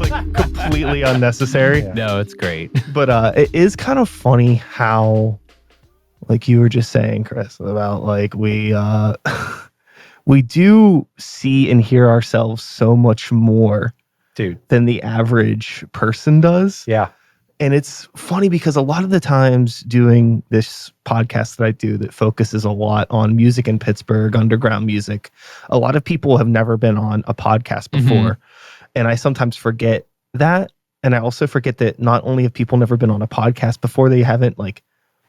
completely unnecessary. Yeah. No, it's great. But it is kind of funny how, like you were just saying, Chris, about like we we do see and hear ourselves so much more, Dude. than the average person does. Yeah. And it's funny because a lot of the times doing this podcast that I do that focuses a lot on music in Pittsburgh, underground music, a lot of people have never been on a podcast before. And I sometimes forget that. And I also forget that not only have people never been on a podcast before, they haven't like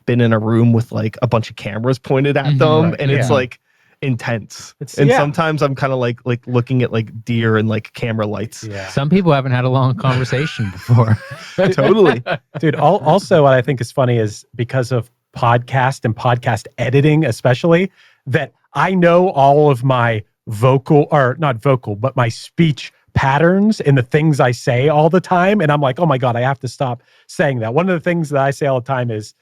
been in a room with like a bunch of cameras pointed at them. Right. And it's like intense. Yeah. Sometimes I'm kind of like looking at like deer and like camera lights. Yeah. Some people haven't had a long conversation before. Totally. Dude, also what I think is funny is because of podcast and podcast editing, especially, that I know all of my but my speech patterns and the things I say all the time. And I'm like, oh my God, I have to stop saying that. One of the things that I say all the time is,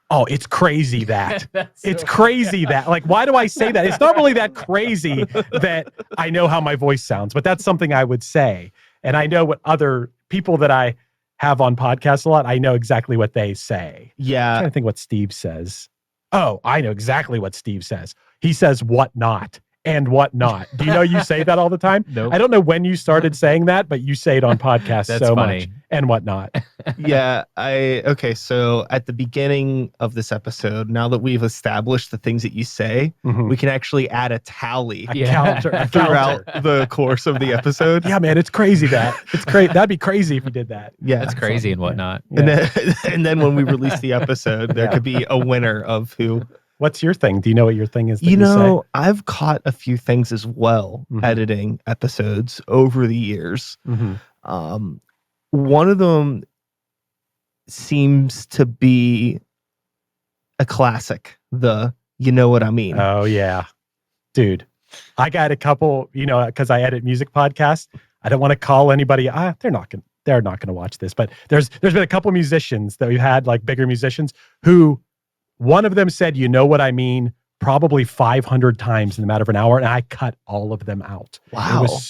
oh, it's crazy that. It's crazy that. Like, why do I say that? It's not really that crazy that I know how my voice sounds, but that's something I would say. And I know what other people that I have on podcasts a lot, I know exactly what they say. Yeah. I'm trying to think what Steve says. Oh, I know exactly what Steve says. He says what not and what not. Do you know you say that all the time? Nope. I don't know when you started saying that, but you say it on podcasts That's so funny. much. And whatnot. Yeah. Okay. So at the beginning of this episode, now that we've established the things that you say, we can actually add a tally A counter. throughout the course of the episode. Yeah, man, it's crazy that. It's great. That'd be crazy if you did that. Yeah. That's crazy and whatnot. Yeah. And then when we release the episode, there Yeah. could be a winner of who. What's your thing? Do you know what your thing is? That You know, say? I've caught a few things as well editing episodes over the years. One of them seems to be a classic. You know what I mean? Oh yeah, dude. I got a couple. You know, because I edit music podcasts. I don't want to call anybody. They're not gonna watch this. But there's been a couple musicians that we've had, like bigger musicians, who one of them said, "You know what I mean," probably 500 times in the matter of an hour, and I cut all of them out. Wow. It was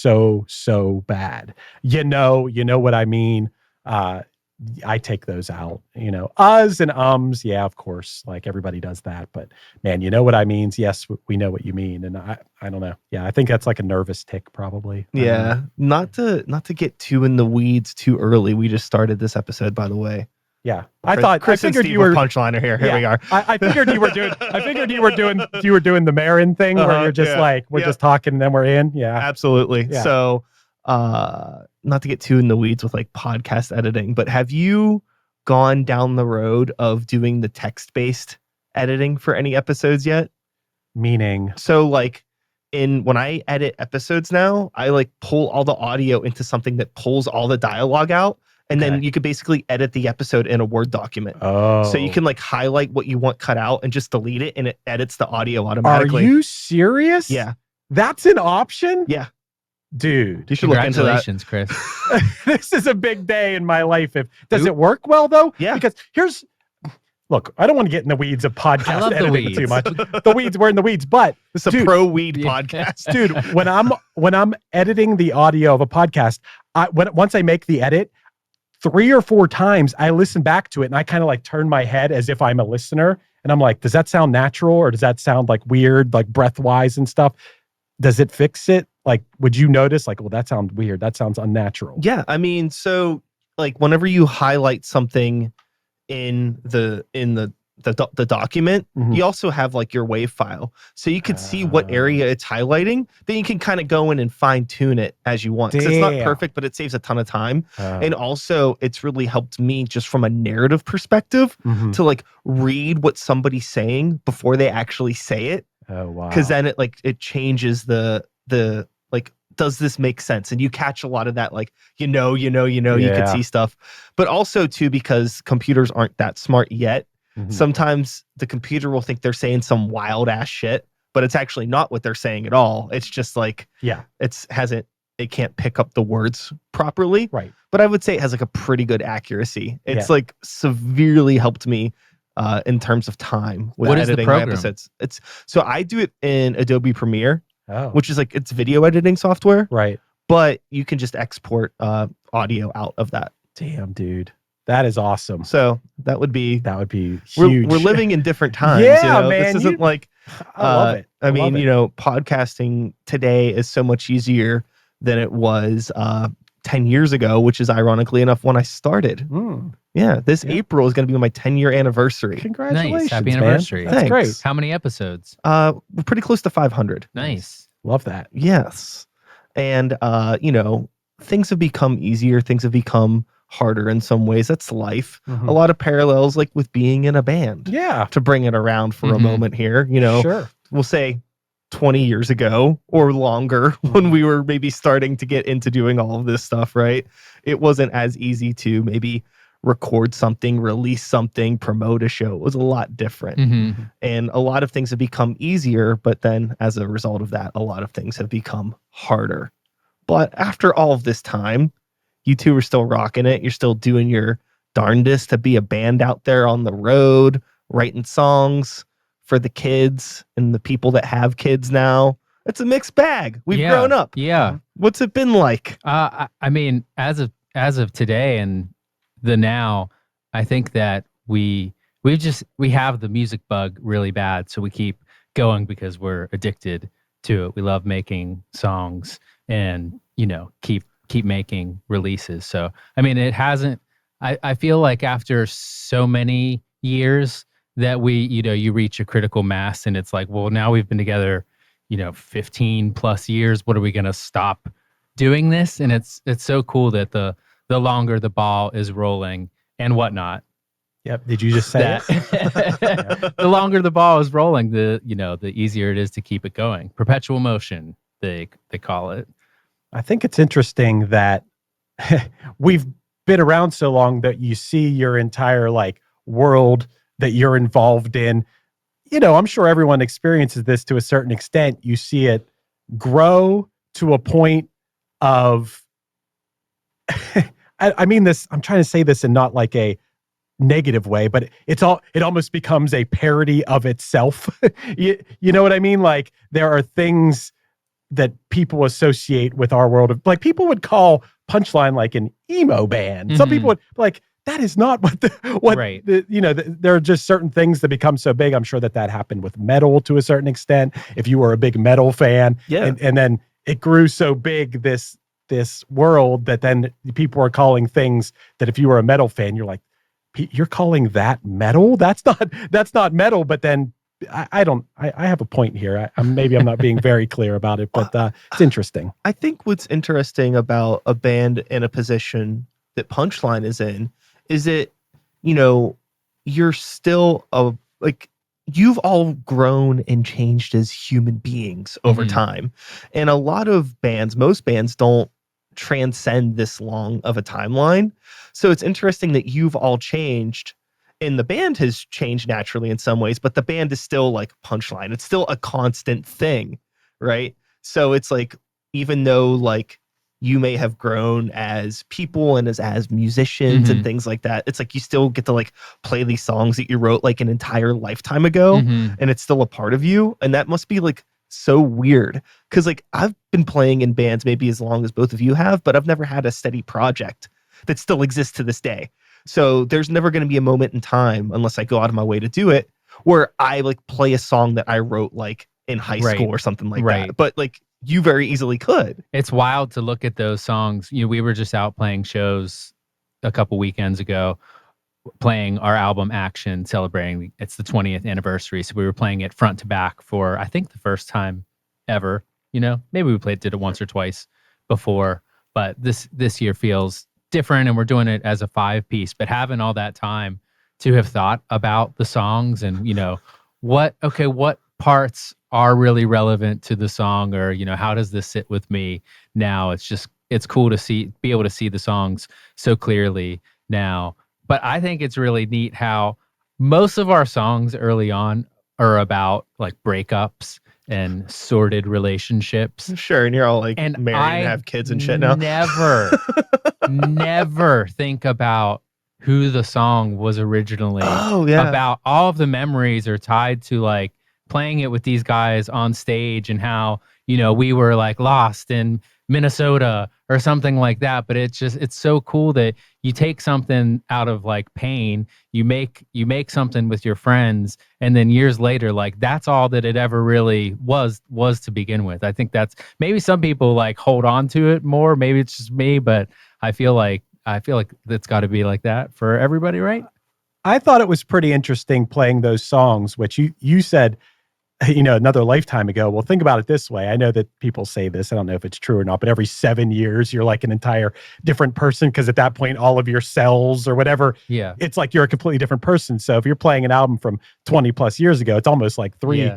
so bad. You know what I mean. I take those out, you know, uhs and ums. Yeah, of course. Like everybody does that, but man, you know what I mean? Yes, we know what you mean. And I don't know. Yeah. I think that's like a nervous tick probably. Yeah. Not to get too in the weeds too early. We just started this episode, by the way. Yeah. I figured you were Punchliner here. Here we are. I figured you were doing the Marin thing where you're just like, we're just talking and then we're in. Yeah. Absolutely. Yeah. So, not to get too in the weeds with like podcast editing, but have you gone down the road of doing the text-based editing for any episodes yet? Meaning? So like when I edit episodes now, I like pull all the audio into something that pulls all the dialogue out. And then you could basically edit the episode in a Word document. Oh. So you can like highlight what you want cut out and just delete it, and it edits the audio automatically. Are you serious? Yeah. That's an option? Yeah. Dude. You should look into that. Congratulations, Chris. This is a big day in my life. Does it work well though? Yeah. Because look, I don't want to get in the weeds of I podcast love the editing weeds. too much. We're in the weeds, but It's a pro weed podcast. dude, when I'm editing the audio of a podcast, once I make the edit, 3 or 4 times I listen back to it and I kind of like turn my head as if I'm a listener. And I'm like, does that sound natural or does that sound like weird, like breath wise and stuff? Does it fix it? Like, would you notice like, well, that sounds weird. That sounds unnatural. Yeah. I mean, so like whenever you highlight something in the document, you also have like your WAV file. So you could see what area it's highlighting. Then you can kind of go in and fine tune it as you want. Because it's not perfect, but it saves a ton of time. And also it's really helped me just from a narrative perspective to like read what somebody's saying before they actually say it. Oh, wow. Because then it changes the like, does this make sense? And you catch a lot of that, like, you can see stuff. But also too, because computers aren't that smart yet, sometimes the computer will think they're saying some wild ass shit, but it's actually not what they're saying at all. It's just like, it can't pick up the words properly. Right. But I would say it has like a pretty good accuracy. It's like severely helped me in terms of time with editing my episodes. So I do it in Adobe Premiere, which is like, it's video editing software. Right. but you can just export audio out of that. Damn, dude. That is awesome. So that would be huge. We're living in different times. Yeah, you know? man, This isn't like I love it. I mean, you know, podcasting today is so much easier than it was 10 years ago, which is ironically enough when I started. Yeah, this April is going to be my 10-year anniversary. Congratulations. Nice. Happy man. anniversary. That's Thanks. great. How many episodes? We're pretty close to 500. Nice. Love that. Yes. And you know, things have become easier, things have become harder in some ways. That's life. A lot of parallels like with being in a band. Yeah. To bring it around for a moment here, you know. Sure. We'll say 20 years ago or longer when we were maybe starting to get into doing all of this stuff, right? It wasn't as easy to maybe record something, release something, promote a show. It was a lot different. And a lot of things have become easier, but then as a result of that, a lot of things have become harder. But after all of this time, you two are still rocking it. You're still doing your darndest to be a band out there on the road, writing songs for the kids and the people that have kids now. It's a mixed bag. We've grown up. Yeah. What's it been like? I mean, as of today and the now, I think that we have the music bug really bad, so we keep going because we're addicted to it. We love making songs and, you know, keep making releases. So I mean, it hasn't. I feel like after so many years that you reach a critical mass, and it's like, well, now we've been together, 15 plus years. What are we gonna stop doing this? And it's so cool that the longer the ball is rolling and whatnot. Yep. Did you just say that? The longer the ball is rolling, the easier it is to keep it going. Perpetual motion, they call it. I think it's interesting that we've been around so long that you see your entire world that you're involved in. I'm sure everyone experiences this to a certain extent. You see it grow to a point of, I mean this, I'm trying to say this in not like a negative way, but it almost becomes a parody of itself. you know what I mean? Like there are things that people associate with our world of, like, people would call Punchline like an emo band. Some people would that is not right. There are just certain things that become so big. I'm sure that happened with metal to a certain extent. If you were a big metal fan, and then it grew so big, this world, that then people are calling things that if you were a metal fan, you're like, you're calling that metal? That's not metal. But then I have a point here. Maybe I'm not being very clear about it, but it's interesting. I think what's interesting about a band in a position that Punchline is in is that, you're still you've all grown and changed as human beings over time. And a lot of bands, most bands don't transcend this long of a timeline. So it's interesting that you've all changed. And the band has changed naturally in some ways, but the band is still like Punchline. It's still a constant thing, right? So it's like, even though you may have grown as people and as musicians and things like that, it's like you still get to play these songs that you wrote an entire lifetime ago, and it's still a part of you. And that must be so weird, because I've been playing in bands maybe as long as both of you have, but I've never had a steady project that still exists to this day. So there's never going to be a moment in time, unless I go out of my way to do it, where I play a song that I wrote in high school or something like that. But you very easily could. It's wild to look at those songs. We were just out playing shows a couple weekends ago, playing our album Action, celebrating it's the 20th anniversary. So we were playing it front to back for, I think, the first time ever. Maybe we did it once or twice before, but this year feels different, and we're doing it as a 5-piece. But having all that time to have thought about the songs and what parts are really relevant to the song, or how does this sit with me now? It's cool to be able to see the songs so clearly now. But I think it's really neat how most of our songs early on are about breakups and sordid relationships. Sure, and you're all married and have kids and shit now. Never think about who the song was originally about. All of the memories are tied to playing it with these guys on stage, and how we were lost and Minnesota or something like that. But it's so cool that you take something out of like pain, you make something with your friends, and then years later, like that's all that it ever really was to begin with. I think that's maybe some people like hold on to it more. Maybe it's just me, but I feel like it's got to be like that for everybody, right? I thought it was pretty interesting playing those songs, which you said, another lifetime ago. Well, think about it this way. I know that people say this. I don't know if it's true or not, but every 7 years, you're like an entire different person because at that point, all of your cells or whatever, it's like you're a completely different person. So if you're playing an album from 20 plus years ago, it's almost like three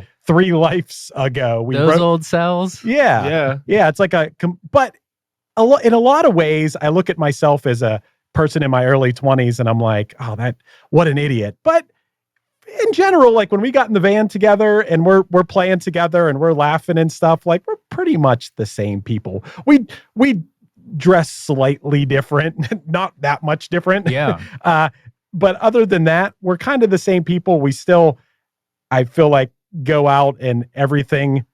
lives ago. Those old cells. Yeah. It's like but in a lot of ways, I look at myself as a person in my early 20s and I'm like, oh, what an idiot. But in general, like when we got in the van together and we're playing together and we're laughing and stuff, like we're pretty much the same people. We dress slightly different, not that much different. Yeah. But other than that, we're kind of the same people. We still, I feel like, go out and everything.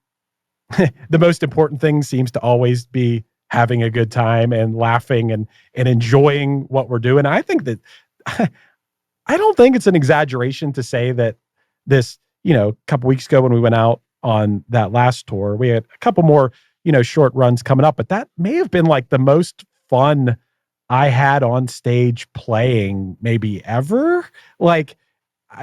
The most important thing seems to always be having a good time and laughing and enjoying what we're doing. I think that I don't think it's an exaggeration to say that this, a couple weeks ago when we went out on that last tour, we had a couple more, short runs coming up, but that may have been like the most fun I had on stage playing maybe ever. Like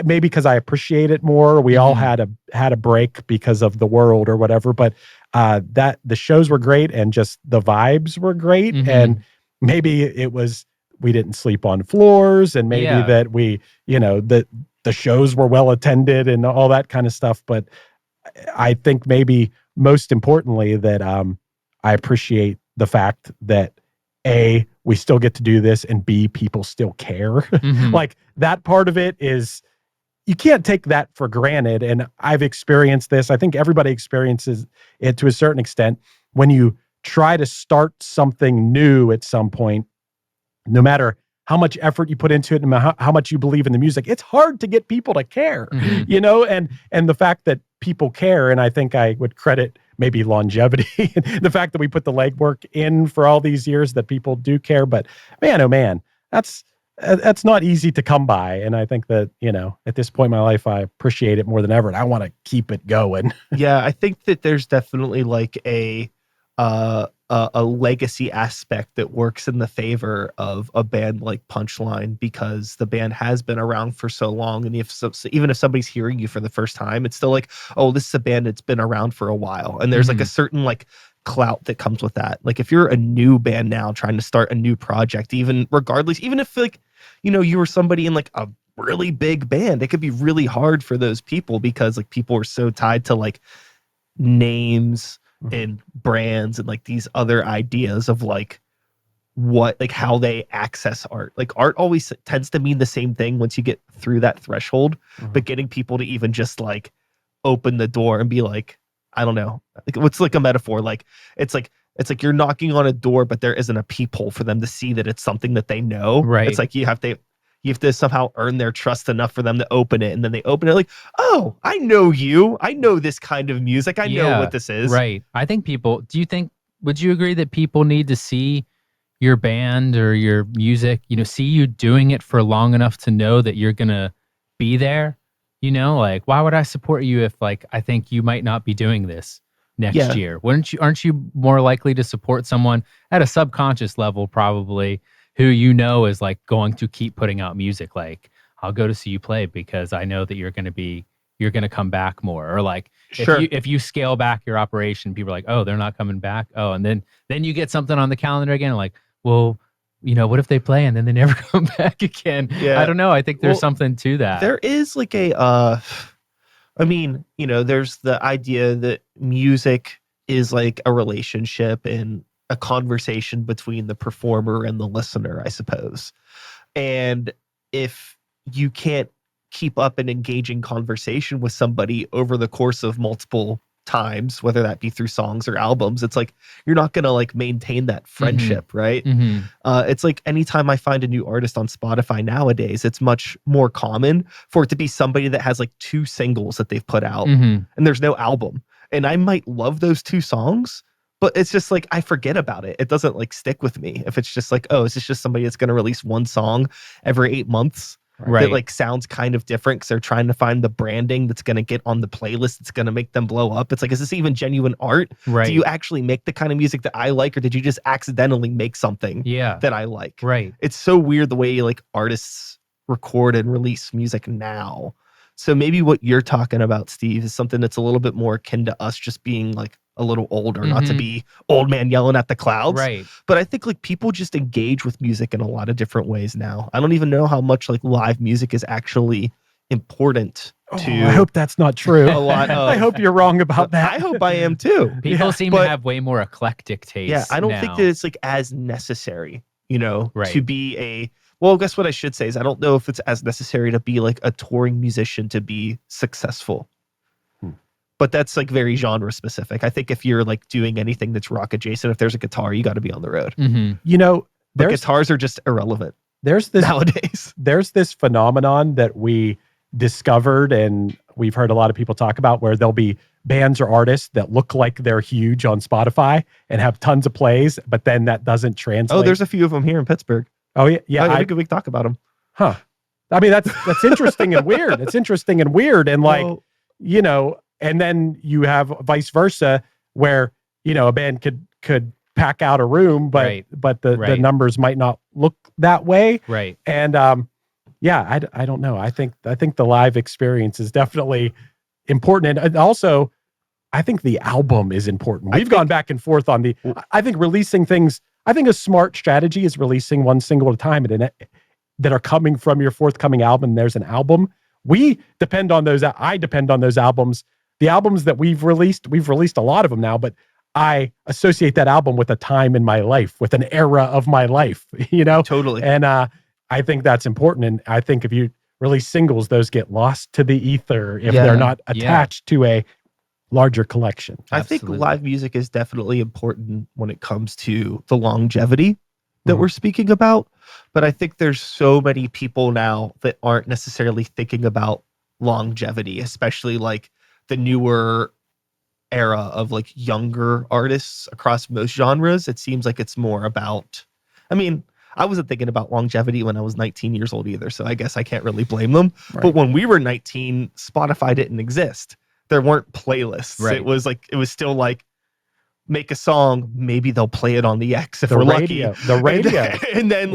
maybe because I appreciate it more. We all had a break because of the world or whatever, but that the shows were great and just the vibes were great. And maybe it was, we didn't sleep on floors and maybe that we, that the shows were well attended and all that kind of stuff. But I think maybe most importantly that I appreciate the fact that A, we still get to do this, and B, people still care. Like that part of it is, you can't take that for granted. And I've experienced this. I think everybody experiences it to a certain extent. When you try to start something new at some point, no matter how much effort you put into it, no matter how much you believe in the music, it's hard to get people to care, and the fact that people care. And I think I would credit maybe longevity, the fact that we put the legwork in for all these years that people do care. But man, oh man, that's not easy to come by. And I think that, at this point in my life, I appreciate it more than ever. And I want to keep it going. Yeah. I think that there's definitely like a legacy aspect that works in the favor of a band like Punchline, because the band has been around for so long. And even if somebody's hearing you for the first time, it's still like, oh, this is a band that's been around for a while. And there's like a certain like clout that comes with that. Like if you're a new band now trying to start a new project, even if like, you were somebody in like a really big band, it could be really hard for those people because like people are so tied to like names and brands and like these other ideas of like how they access art. Like art always tends to mean the same thing once you get through that threshold, but getting people to even just like open the door and be like, I don't know, like what's like a metaphor, like it's like you're knocking on a door, but there isn't a peephole for them to see that it's something that they know. Right. It's like you have to somehow earn their trust enough for them to open it. And then they open it like, oh, I know you. I know this kind of music. I know what this is. Right. I think would you agree that people need to see your band or your music, see you doing it for long enough to know that you're going to be there? Like, why would I support you if like, I think you might not be doing this next year? Aren't you more likely to support someone at a subconscious level, probably, who is like going to keep putting out music? Like, I'll go to see you play because I know that you're going to come back more. Or like, if you scale back your operation, people are like, oh, they're not coming back. Oh, and then you get something on the calendar again. Like, well, what if they play and then they never come back again? Yeah. I don't know. I think there's something to that. There is like there's the idea that music is like a relationship and a conversation between the performer and the listener, I suppose. And if you can't keep up an engaging conversation with somebody over the course of multiple times, whether that be through songs or albums, it's like you're not gonna like maintain that friendship, right? It's like anytime I find a new artist on Spotify nowadays, it's much more common for it to be somebody that has like 2 singles that they've put out and there's no album. And I might love those 2 songs, but it's just like I forget about it. It doesn't like stick with me if it's just like, oh, is this just somebody that's going to release one song every 8 months that like sounds kind of different because they're trying to find the branding that's going to get on the playlist that's going to make them blow up. It's like, is this even genuine art? Right. Do you actually make the kind of music that I like, or did you just accidentally make something that I like? Right. It's so weird the way like artists record and release music now. So maybe what you're talking about, Steve, is something that's a little bit more akin to us just being like a little older, not to be old man yelling at the clouds. Right. But I think like people just engage with music in a lot of different ways now. I don't even know how much like live music is actually important to. I hope that's not true. A lot of, I hope you're wrong about that. I hope I am too. People seem to have way more eclectic taste. Yeah, I don't think that it's like as necessary, to be a. Well, guess what I should say is I don't know if it's as necessary to be like a touring musician to be successful. But that's like very genre specific. I think if you're like doing anything that's rock adjacent, if there's a guitar, you got to be on the road. But guitars are just irrelevant. There's this nowadays. There's this phenomenon that we discovered and we've heard a lot of people talk about where there'll be bands or artists that look like they're huge on Spotify and have tons of plays, but then that doesn't translate. Oh, there's a few of them here in Pittsburgh. Oh yeah. We could talk about them. Huh. I mean, that's interesting and weird. It's interesting and weird. And like, and then you have vice versa where, a band could pack out a room, but the numbers might not look that way. Right. And I don't know. I think the live experience is definitely important. And also, I think the album is important. We've gone back and forth on I think releasing things, I think a smart strategy is releasing one single at a time that are coming from your forthcoming album. There's an album. I depend on those albums. The albums that we've released a lot of them now, but I associate that album with a time in my life, with an era of my life, Totally. And I think that's important. And I think if you release singles, those get lost to the ether if they're not attached to a larger collection. I think live music is definitely important when it comes to the longevity that we're speaking about. But I think there's so many people now that aren't necessarily thinking about longevity, especially like the newer era of like younger artists across most genres. It seems like it's more about, I wasn't thinking about longevity when I was 19 years old either, so I guess I can't really blame them. Right. But when we were 19, Spotify didn't exist. There weren't playlists. Right. It was still like, make a song, maybe they'll play it on the X if we're lucky. The radio. And then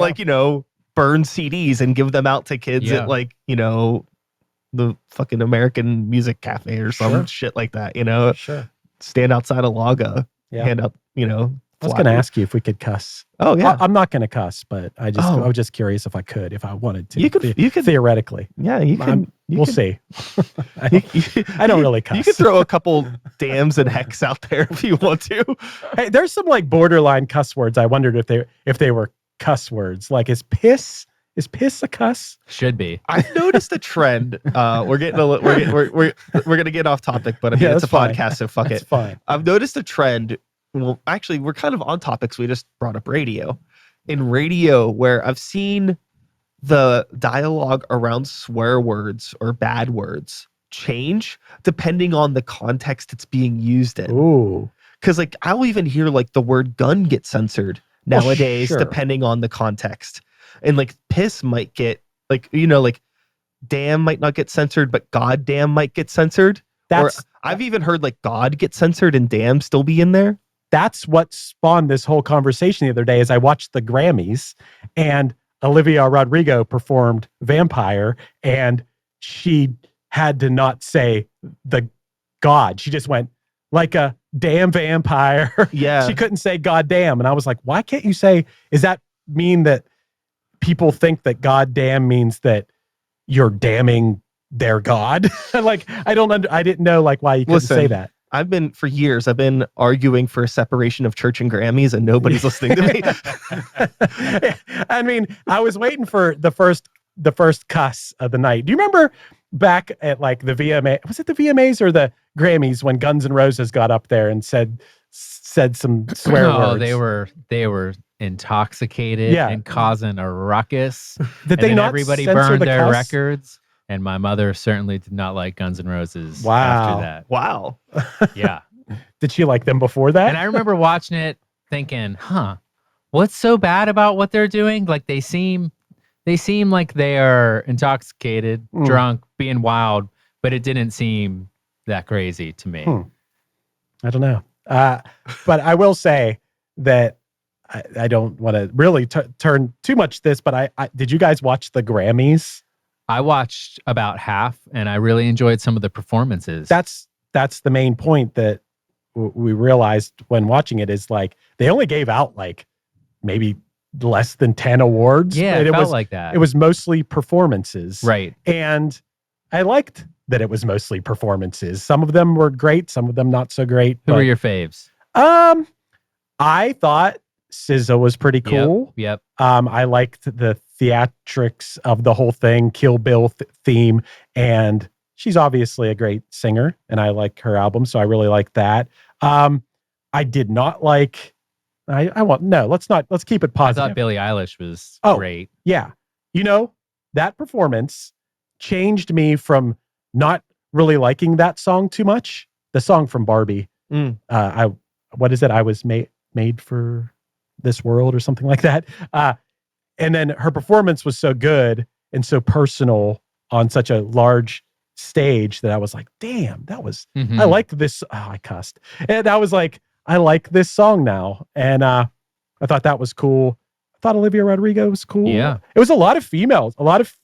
burn CDs and give them out to kids at the fucking American Music Cafe or some shit like that, Sure. Stand outside a Laga, hand out, I was going to ask you if we could cuss. Oh yeah. I'm not going to cuss, but I was just curious if I wanted to. You could theoretically. Yeah, we'll see. I don't really cuss. You could throw a couple dams and hex out there if you want to. Hey, there's some like borderline cuss words. I wondered if they were cuss words. Like is piss a cuss? Should be. I've noticed a trend. We're gonna get off topic, but it's a podcast, so fuck it. It's fine. I've noticed a trend. Well, actually, we're kind of on topics. We just brought up radio. In radio, where I've seen the dialogue around swear words or bad words change depending on the context it's being used in. Ooh. Because like I'll even hear like the word gun get censored nowadays, depending on the context. And like piss might get like damn might not get censored, but goddamn might get censored. I've even heard like God get censored and damn still be in there. That's what spawned this whole conversation the other day. As I watched the Grammys and Olivia Rodrigo performed Vampire, and she had to not say the God. She just went like a damn vampire. Yeah. She couldn't say goddamn. And I was like, why can't you say, does that mean that people think that goddamn means that you're damning their God? Like, I didn't know like why you couldn't say that. For years, I've been arguing for a separation of church and Grammys, and nobody's listening to me. I mean, I was waiting for the first cuss of the night. Do you remember back at like the VMA? Was it the VMAs or the Grammys when Guns N' Roses got up there and said some swear words? They were intoxicated and causing a ruckus. Did they not everybody censor burned the their cuss? Records? And my mother certainly did not like Guns N' Roses after that. Wow. Yeah. Did she like them before that? And I remember watching it thinking, what's so bad about what they're doing? Like they seem like they are intoxicated, drunk, being wild, but it didn't seem that crazy to me. I don't know. But I will say that I don't want to really turn too much this, but I did you guys watch the Grammys? I watched about half and I really enjoyed some of the performances. That's the main point that we realized when watching it is like they only gave out like maybe less than 10 awards. Yeah, it felt like that. It was mostly performances. Right. And I liked that it was mostly performances. Some of them were great, some of them not so great. Who were your faves? I thought SZA was pretty cool. Yep. I liked the theatrics of the whole thing, Kill Bill theme, and she's obviously a great singer, and I like her album, so I really like that. I did not like. Let's keep it positive. I thought Billie Eilish was great. Yeah, that performance changed me from not really liking that song too much. The song from Barbie. What is it? I was made for this world or something like that. And then her performance was so good and so personal on such a large stage that I was like, damn, that was, I liked this. Oh, I cussed. And I was like, I like this song now. And I thought that was cool. I thought Olivia Rodrigo was cool. Yeah. It was a lot of females,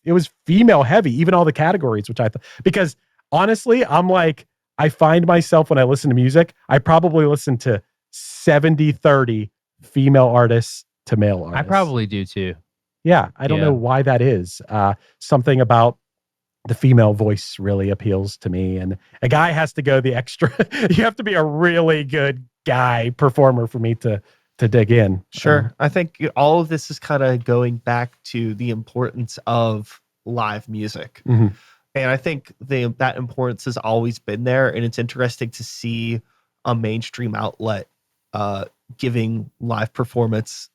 it was female heavy, even all the categories, which I thought, because honestly, I'm like, I find myself when I listen to music, I probably listen to 70-30 female artists to male artists. I probably do too. Yeah. I don't know why that is. Something about the female voice really appeals to me. And a guy has to go the extra. You have to be a really good guy performer for me to dig in. Sure. I think all of this is kind of going back to the importance of live music. And I think that importance has always been there. And it's interesting to see a mainstream outlet giving live performance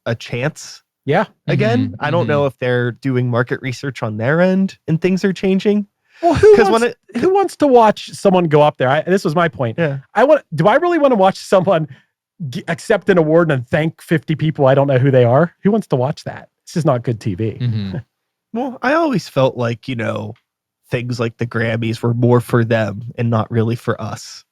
a chance. Yeah. Again, I don't know if they're doing market research on their end and things are changing. Well, who wants to watch someone go up there? This was my point. Yeah. Do I really want to watch someone accept an award and thank 50 people I don't know who they are? Who wants to watch that? This is not good TV. Well, I always felt like, things like the Grammys were more for them and not really for us.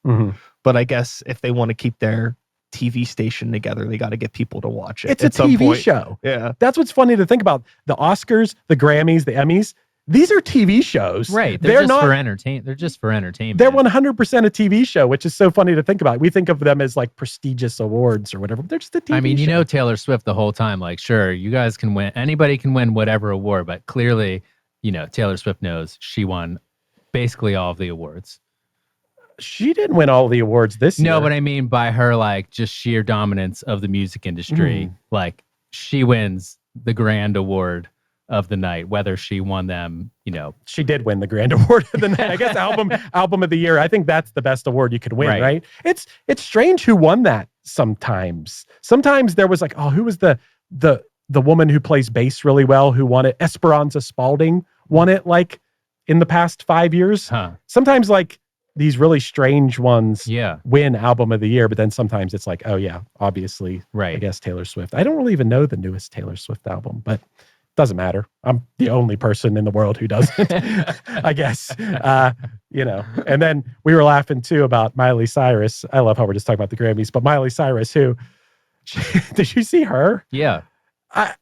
But I guess if they want to keep their TV station together, they got to get people to watch it. It's a TV show. Yeah. That's what's funny to think about. The Oscars, the Grammys, the Emmys, these are TV shows. Right. They're just for entertainment. They're just for entertainment. They're 100% a TV show, which is so funny to think about. We think of them as like prestigious awards or whatever. They're just a TV show. Taylor Swift the whole time, like, sure, you guys can win. Anybody can win whatever award, but clearly, Taylor Swift knows she won basically all of the awards. She didn't win all the awards this year. No, but I mean by her, like, just sheer dominance of the music industry. Like, she wins the grand award of the night, whether she won them, She did win the grand award of the night. I guess album of the year. I think that's the best award you could win, right? It's strange who won that sometimes. Sometimes there was like, who was the woman who plays bass really well who won it? Esperanza Spalding won it like in the past 5 years. Sometimes like these really strange ones win album of the year, but then sometimes it's like, obviously, I guess Taylor Swift. I don't really even know the newest Taylor Swift album, but doesn't matter. I'm the only person in the world who doesn't, I guess. And then we were laughing too about Miley Cyrus. I love how we're just talking about the Grammys, but Miley Cyrus, did you see her? Yeah. I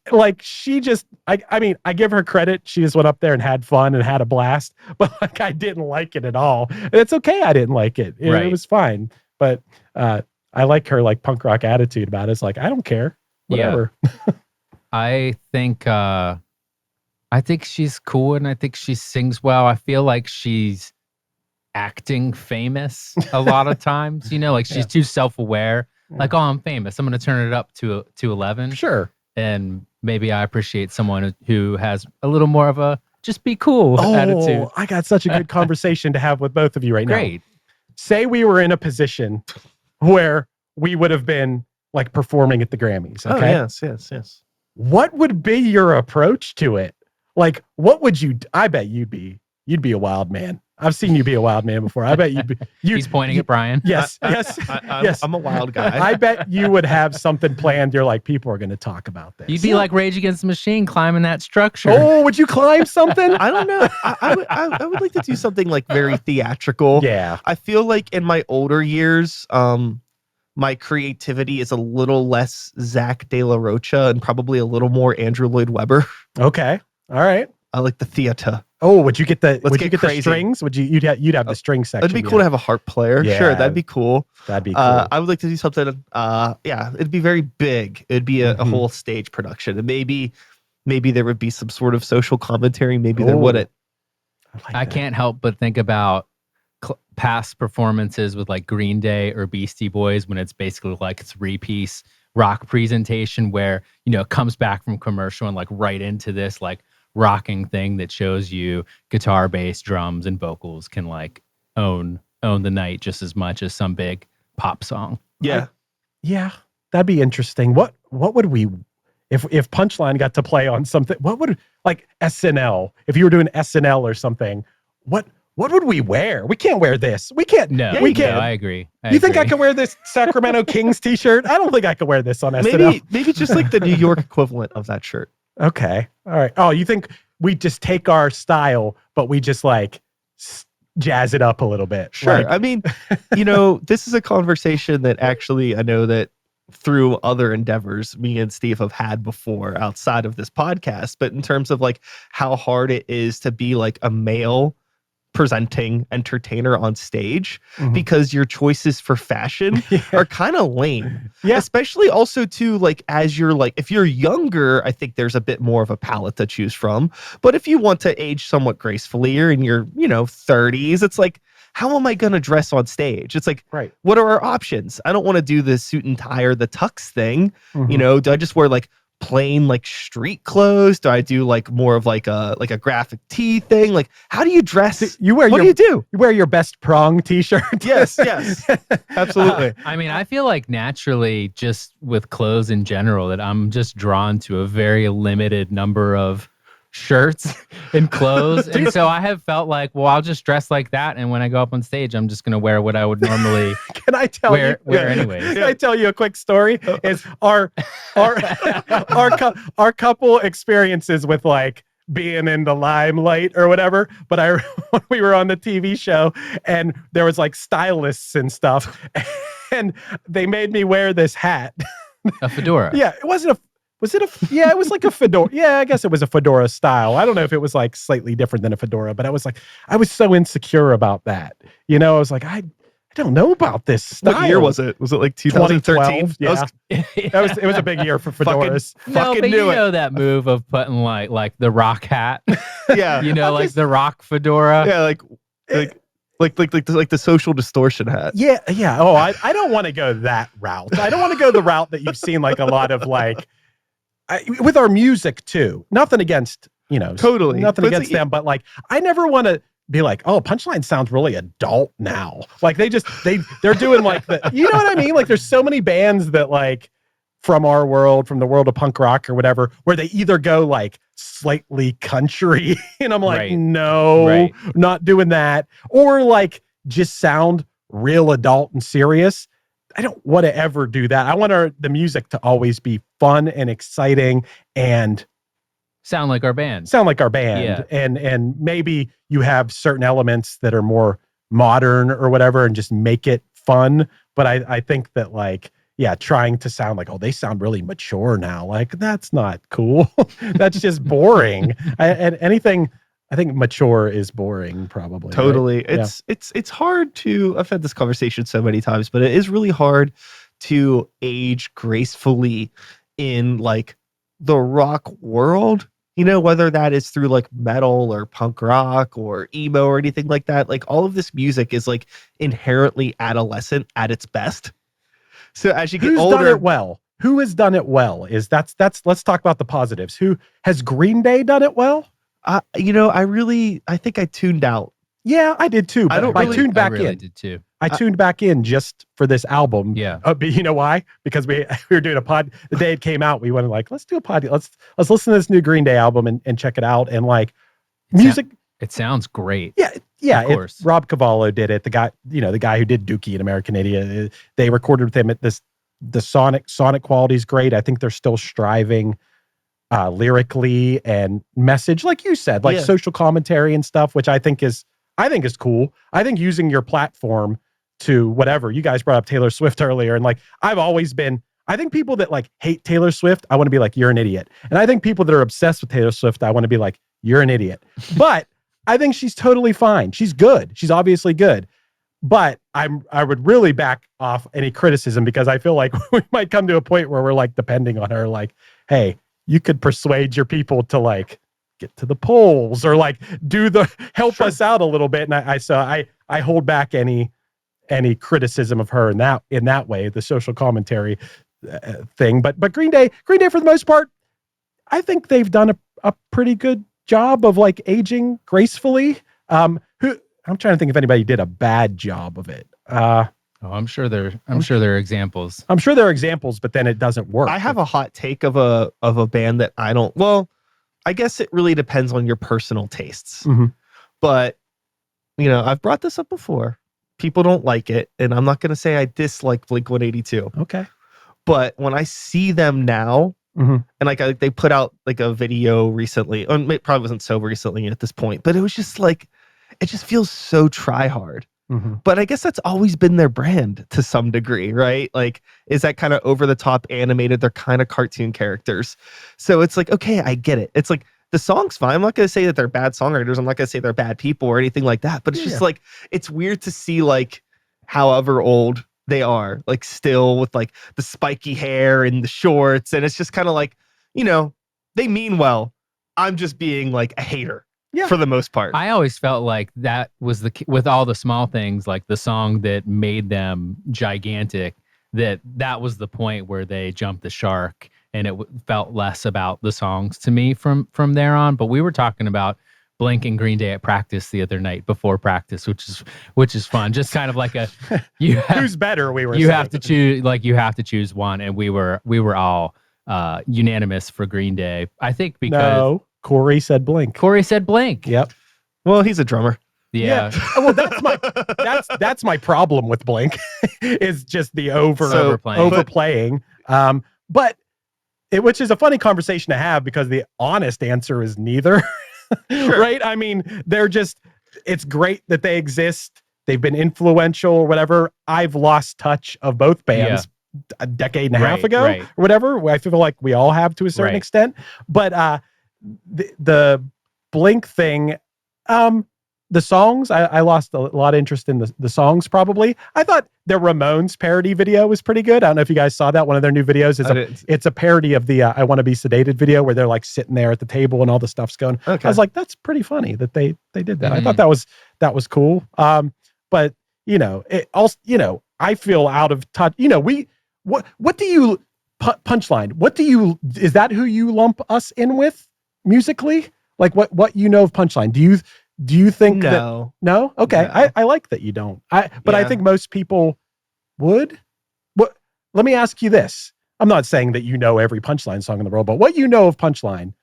mean, I give her credit. She just went up there and had fun and had a blast, but like, I didn't like it at all. And it's okay. I didn't like it. It was fine. But I like her like punk rock attitude about it. It's like, I don't care. Whatever. Yeah. I think she's cool and I think she sings well. I feel like she's acting famous a lot of times, like she's too self-aware. Like, I'm famous. I'm going to turn it up to 11. Sure. And maybe I appreciate someone who has a little more of a just be cool attitude. I got such a good conversation to have with both of you right now. Great. Say we were in a position where we would have been like performing at the Grammys. Okay. Yes. What would be your approach to it? Like, what would you? I bet you'd be a wild man. I've seen you be a wild man before. I bet He's pointing at Brian. Yes, yes, yes. I'm a wild guy. I bet you would have something planned. You're like, people are going to talk about this. You'd be like Rage Against the Machine climbing that structure. Oh, would you climb something? I don't know. I would like to do something like very theatrical. Yeah. I feel like in my older years, my creativity is a little less Zach De La Rocha and probably a little more Andrew Lloyd Webber. Okay. All right. I like the theater. Oh, would you get the crazy. strings? You'd have the string section? It'd be cool to have a harp player. Yeah. Sure, that'd be cool. That'd be cool. I would like to do something. Yeah, it'd be very big. It'd be a whole stage production, and maybe there would be some sort of social commentary. Maybe there wouldn't. I can't help but think about past performances with like Green Day or Beastie Boys when it's basically like 3-piece rock presentation where it comes back from commercial and like right into this like rocking thing that shows you guitar, bass, drums, and vocals can like own the night just as much as some big pop song. Yeah. Yeah, that'd be interesting. What would we, if Punchline got to play on something, what would, like SNL, if you were doing SNL or something, what would we wear? We can't wear this. We can't. No, we can't. No, I agree. You think I could wear this Sacramento Kings t-shirt? I don't think I could wear this on SNL. Maybe just like the New York equivalent of that shirt. Okay. All right. Oh, you think we just take our style, but we just like jazz it up a little bit? Sure. Like, I mean, this is a conversation that actually I know that through other endeavors me and Steve have had before outside of this podcast, but in terms of like how hard it is to be like a male presenting entertainer on stage because your choices for fashion are kind of lame. Yeah. Especially also too, like as you're like, if you're younger, I think there's a bit more of a palette to choose from. But if you want to age somewhat gracefully or in your, 30s, it's like, how am I going to dress on stage? It's like, right. What are our options? I don't want to do the suit and tie or the tux thing. Do I just wear like plain like street clothes? Do I do like more of like a graphic tee thing? Like, how do you dress? What do you do? You wear your best prong t-shirt. Yes, absolutely. I mean, I feel like naturally just with clothes in general that I'm just drawn to a very limited number of shirts and clothes. And so I have felt like, well, I'll just dress like that. And when I go up on stage, I'm just going to wear what I would normally Can I tell wear anyways. Can I tell you a quick story? Is our couple experiences with like being in the limelight or whatever. But when we were on the TV show and there was like stylists and stuff and they made me wear this hat. A fedora. Yeah, it wasn't yeah, it was like a fedora. Yeah, I guess it was a fedora style. I don't know if it was like slightly different than a fedora, but I was so insecure about that. I was like, I don't know about this style. What year was it? Was it like 2013? Yeah. It was a big year for fedoras. But you know that move of putting like the rock hat. Yeah. Like the rock fedora. Yeah, like the social distortion hat. Yeah, yeah. Oh, I don't want to go that route. I don't want to go the route that you've seen like a lot of like with our music too. Nothing against, totally nothing against them, but like I never want to be like, oh, Punchline sounds really adult now. Like they're doing like the, you know what I mean? Like there's so many bands that like from our world, from the world of punk rock or whatever, where they either go like slightly country and I'm like, no, not doing that. Or like just sound real adult and serious. I don't want to ever do that. I want the music to always be fun and exciting and sound like our band. Yeah. And maybe you have certain elements that are more modern or whatever and just make it fun. But I think that like, yeah, trying to sound like, oh, they sound really mature now. Like, that's not cool. That's just boring. I think mature is boring, probably. Totally. Right? It's hard to, I've had this conversation so many times, but it is really hard to age gracefully in like the rock world, whether that is through like metal or punk rock or emo or anything like that. Like all of this music is like inherently adolescent at its best. So as you get older, done it well? Who has done it well? Let's talk about the positives. Who has Green Day done it well? I think I tuned out. Yeah, I did too. But I tuned back in. Did too. I tuned back in just for this album. Yeah. But you know why? Because we were doing a pod the day it came out. We went like, let's do a pod. Let's listen to this new Green Day album and check it out. And like music. It sounds great. Yeah, Yeah, Of course. Rob Cavallo did it. The guy who did Dookie and American Idiot. They recorded with him at this. The sonic quality is great. I think they're still striving lyrically and message, like you said, like social commentary and stuff, which I think is cool. I think using your platform to whatever. You guys brought up Taylor Swift earlier, and like I think people that like hate Taylor Swift, I want to be like, you're an idiot. And I think people that are obsessed with Taylor Swift, I want to be like, you're an idiot. But I think she's totally fine. She's good. She's obviously good. But I would really back off any criticism, because I feel like we might come to a point where we're like depending on her, like, hey, you could persuade your people to like get to the polls or like help us out a little bit. And I hold back any criticism of her in that way, the social commentary thing. But Green Day for the most part, I think they've done a pretty good job of like aging gracefully. I'm trying to think if anybody did a bad job of it. I'm sure there are examples. I'm sure there are examples, but then it doesn't work. I have a hot take of a band that I don't. Well, I guess it really depends on your personal tastes. Mm-hmm. But I've brought this up before. People don't like it, and I'm not going to say I dislike Blink-182. Okay. But when I see them now, mm-hmm. and they put out like a video recently, it probably wasn't so recently at this point, but it was just like, it just feels so try hard. Mm-hmm. But I guess that's always been their brand to some degree, right? Like, is that kind of over the top animated? They're kind of cartoon characters. So it's like, okay, I get it. It's like, the song's fine. I'm not going to say that they're bad songwriters. I'm not going to say they're bad people or anything like that. But it's just like, it's weird to see like however old they are, like still with like the spiky hair and the shorts. And it's just kind of like, they mean well. I'm just being like a hater for the most part. I always felt like that was with all the small things, like the song that made them gigantic, that was the point where they jumped the shark. And it felt less about the songs to me from there on. But we were talking about Blink and Green Day at practice the other night before practice, which is fun. Just kind of like who's better? Have to choose. Like you have to choose one, and we were all unanimous for Green Day. I think because Corey said Blink. Yep. Well, he's a drummer. Yeah. Well, that's my problem with Blink is just the overplaying. But which is a funny conversation to have, because the honest answer is neither. Sure. Right? I mean, it's great that they exist. They've been influential or whatever. I've lost touch of both bands a decade and a half ago or whatever. I feel like we all have to a certain extent. But the Blink thing, the songs, I lost a lot of interest in the songs probably. I thought their Ramones parody video was pretty good. I don't know if you guys saw that. One of their new videos it's a parody of the I Want to Be Sedated video, where they're like sitting there at the table and all the stuff's going. Okay. I was like, that's pretty funny that they did that. Mm-hmm. I thought that was cool. But it also, I feel out of touch. What do you Punchline? Is that who you lump us in with musically? Like what of Punchline? Do you think no? Okay. No. I like that you don't. I think most people would. Let me ask you this. I'm not saying that every Punchline song in the world, but what of Punchline,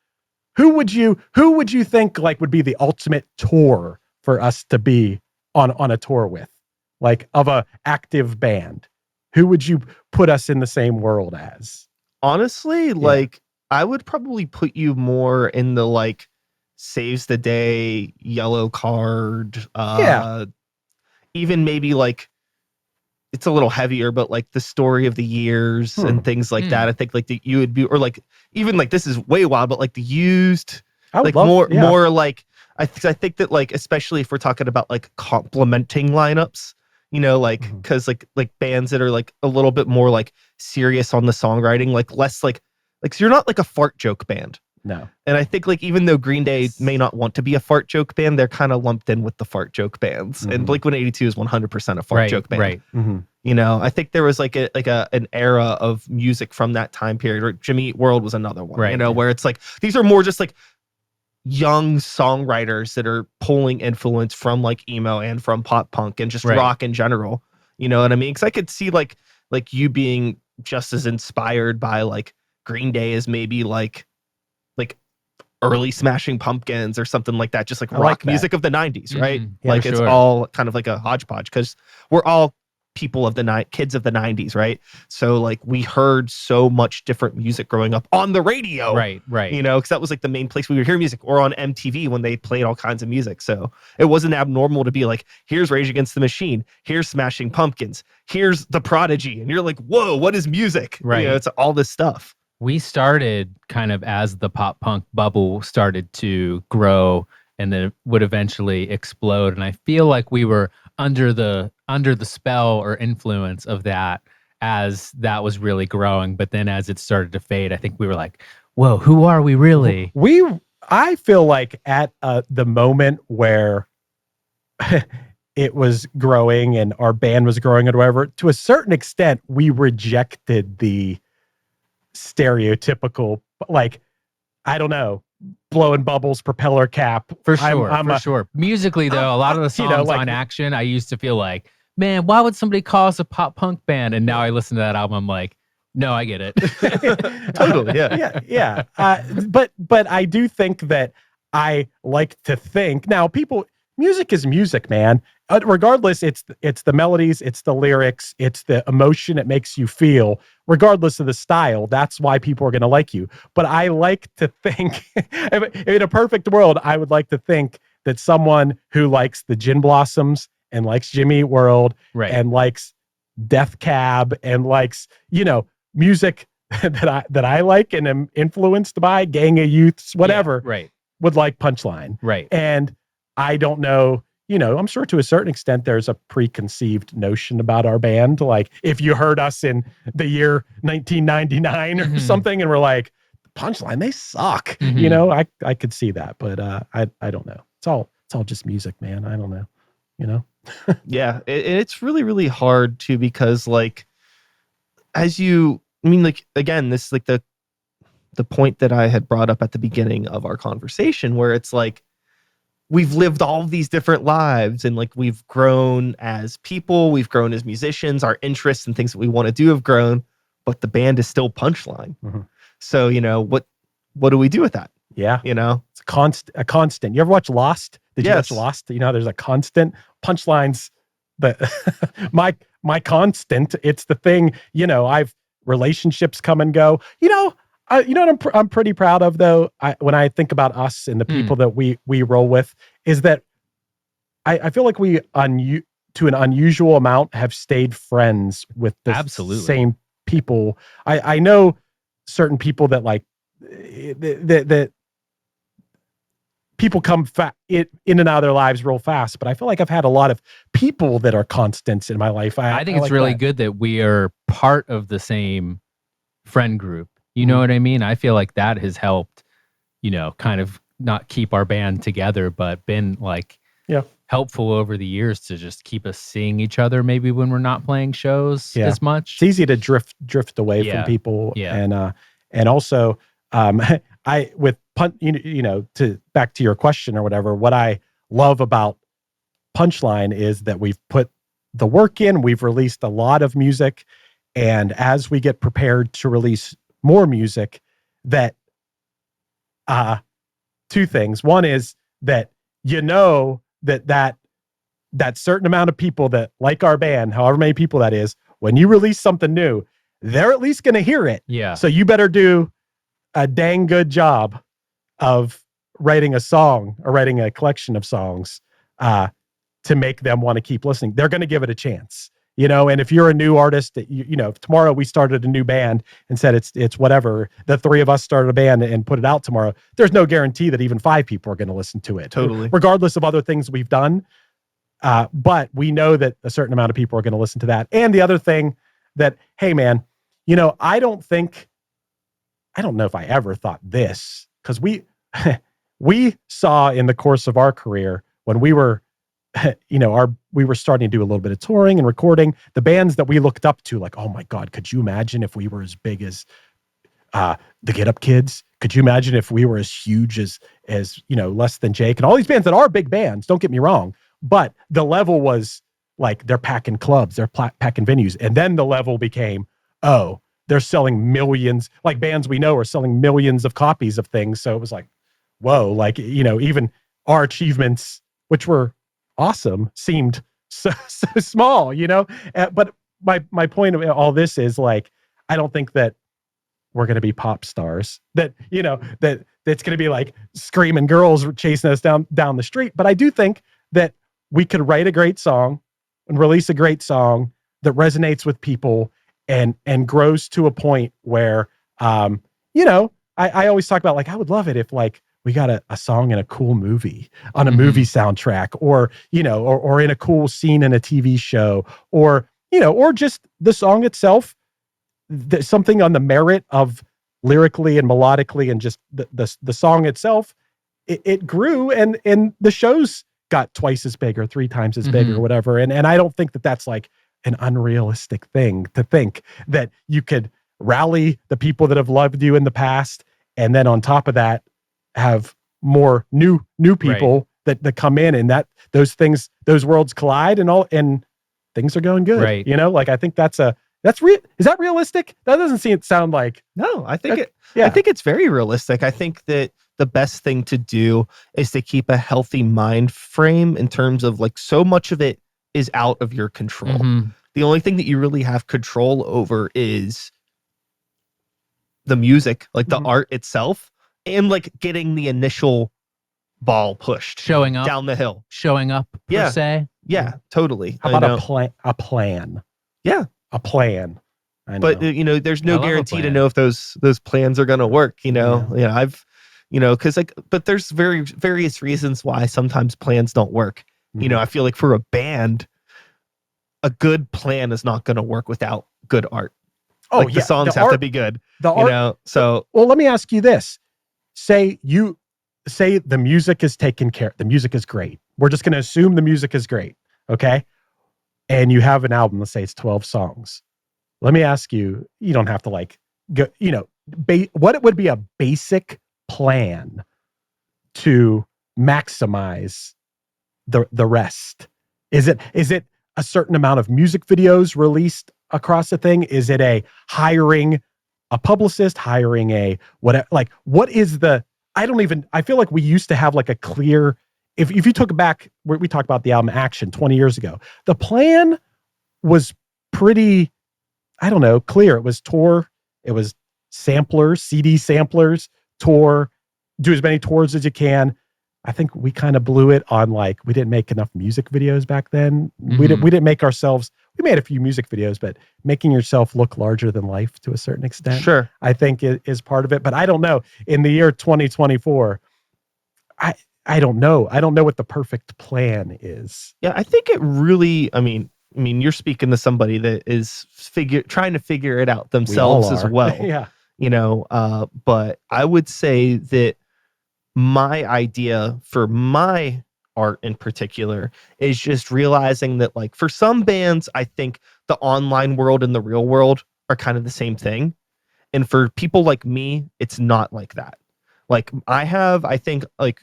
who would you think like would be the ultimate tour for us to be on a tour with? Like of a active band. Who would you put us in the same world as? Honestly, like I would probably put you more in the like Saves the Day, Yellow Card, even maybe like it's a little heavier, but like the Story of the Years and things like that. I think like you would be, or like even like this is way wild, but like the Used, more like I think that like especially if we're talking about like complementing lineups, because like bands that are like a little bit more like serious on the songwriting, like less like so you're not like a fart joke band. No. And I think like even though Green Day may not want to be a fart joke band, they're kind of lumped in with the fart joke bands. Mm-hmm. And Blink-182 is 100% a fart joke band. Right. Mm-hmm. I think there was like an era of music from that time period, or Jimmy Eat World was another one, where it's like these are more just like young songwriters that are pulling influence from like emo and from pop punk and just rock in general. You know what I mean? Because I could see like you being just as inspired by like Green Day as maybe like early Smashing Pumpkins or something like that, just like I like rock that. music of the 90s, right? Yeah, Like for it's sure. all kind of like a hodgepodge because we're all people of the kids of the 90s, right? So like we heard so much different music growing up on the radio, Right. you know, because that was like the main place we would hear music, or on MTV when they played all kinds of music. So it wasn't abnormal to be like, here's Rage Against the Machine, here's Smashing Pumpkins, here's The Prodigy, and you're like, whoa, what is music? Right. You know, it's all this stuff. We started kind of as the pop punk bubble started to grow, and then it would eventually explode. And I feel like we were under the spell or influence of that as that was really growing. But then as it started to fade, I think we were like, whoa, who are we really? I feel like at the moment where it was growing and our band was growing or whatever, to a certain extent, we rejected the stereotypical, like, I don't know, blowing bubbles, propeller cap. For sure. Musically, though, a lot of the songs on Action, I used to feel like, man, why would somebody call us a pop punk band? And now I listen to that album, I'm like, no, I get it. Totally, yeah. But I do think that I like to think now. Music is music, man. Regardless, it's the melodies, it's the lyrics, it's the emotion it makes you feel. Regardless of the style, that's why people are going to like you. But I like to think, in a perfect world, I would like to think that someone who likes the Gin Blossoms and likes Jimmy Eat World, right, and likes Death Cab and likes, music that I like and am influenced by, Gang of Youths, whatever, right, would like Punchline. Right. And I don't know, I'm sure to a certain extent there's a preconceived notion about our band. Like if you heard us in the year 1999 or something and we're like, Punchline, they suck. I could see that, but I don't know. It's all just music, man. I don't know, Yeah, it's really, really hard too, because like, again, this is like the point that I had brought up at the beginning of our conversation, where it's like, we've lived all of these different lives and like we've grown as people, we've grown as musicians, our interests and things that we want to do have grown, but the band is still Punchline. Mm-hmm. So, what do we do with that? Yeah. It's a constant. You ever watch Lost? Did you Yes. watch Lost? There's a constant. Punchline's my constant. It's the thing, relationships come and go. What I'm pretty proud of, though, when I think about us and the people that we roll with, is that I feel like we, to an unusual amount, have stayed friends with the same people. I know certain people that like that people come in and out of their lives real fast, but I feel like I've had a lot of people that are constants in my life. I think it's really good that we are part of the same friend group. You know what I mean? I feel like that has helped, kind of not keep our band together, but been like helpful over the years to just keep us seeing each other maybe when we're not playing shows as much. It's easy to drift away from people. Yeah. And also to back to your question or whatever, what I love about Punchline is that we've put the work in, we've released a lot of music, and as we get prepared to release more music, that two things. One is that that certain amount of people that like our band, however many people that is, when you release something new, they're at least going to hear it. Yeah. So you better do a dang good job of writing a song or writing a collection of songs to make them want to keep listening. They're going to give it a chance. And if you're a new artist, if tomorrow we started a new band and said it's whatever, the three of us started a band and put it out tomorrow, there's no guarantee that even 5 people are going to listen to it. Totally. Regardless of other things we've done. But we know that a certain amount of people are going to listen to that. And the other thing that, hey man, I don't know if I ever thought this, because we saw in the course of our career when we were we were starting to do a little bit of touring and recording, the bands that we looked up to, like, oh my God, could you imagine if we were as big as the Get Up Kids? Could you imagine if we were as huge as Less Than Jake and all these bands that are big bands, don't get me wrong, but the level was like, they're packing clubs, they're packing venues. And then the level became, they're selling millions, like bands we know are selling millions of copies of things. So it was like, whoa, like, even our achievements, which were awesome, seemed so small, but my point of all this is like, I don't think that we're going to be pop stars, that's going to be like screaming girls chasing us down the street. But I do think that we could write a great song and release a great song that resonates with people and grows to a point where, I always talk about, like, I would love it if, like, we got a song in a cool movie on a movie soundtrack, or, or in a cool scene in a TV show, or, or just the song itself, something on the merit of lyrically and melodically, and just the song itself, it grew, and the shows got twice as big or 3 times as big or whatever. And I don't think that that's like an unrealistic thing to think, that you could rally the people that have loved you in the past, and then on top of that, have more new people that come in, and that those worlds collide, and things are going good. Right. Like, I think is that realistic? That doesn't sound like. No, I think I think it's very realistic. I think that the best thing to do is to keep a healthy mind frame, in terms of, like, so much of it is out of your control. The only thing that you really have control over is the music, like the art itself, and, like, getting the initial ball pushed, showing up down the hill, per se. Yeah, totally. How about a plan? Yeah, a plan. But there's no guarantee to know if those plans are going to work. I've, because, like, but there's various reasons why sometimes plans don't work. I feel like for a band, a good plan is not going to work without good art. Oh, like, the songs have to be good. So well, let me ask you this: say the music is taken care. The music is great. We're just going to assume the music is great, okay? And you have an album. Let's say it's 12 songs. Let me ask you. You don't have to, like, go. What it would be a basic plan to maximize the rest? Is it a certain amount of music videos released across the thing? Is it hiring a publicist, hiring a whatever? Like, what is I feel like we used to have, like, a clear, if you took back, we talked about the album Action 20 years ago, the plan was pretty, I don't know, clear. It was tour, it was samplers, CD samplers, tour, do as many tours as you can. I think we kind of blew it on, like, we didn't make enough music videos back then. We didn't make ourselves, we made a few music videos, but making yourself look larger than life to a certain extent, sure, I think is part of it. But I don't know. In the year 2024, I don't know. I don't know what the perfect plan is. Yeah, I think it really, I mean, you're speaking to somebody that is trying to figure it out themselves as well. Yeah. But I would say that my idea for my art in particular is just realizing that, like, for some bands, I think the online world and the real world are kind of the same thing. And for people like me, it's not like that. Like, I think, like,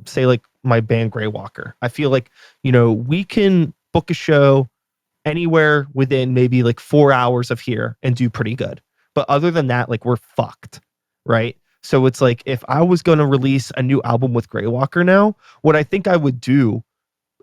say, like, my band Grey Walker, I feel like, we can book a show anywhere within maybe, like, 4 hours of here and do pretty good. But other than that, like, we're fucked. Right. So it's like, if I was going to release a new album with Grey Walker now, what I think I would do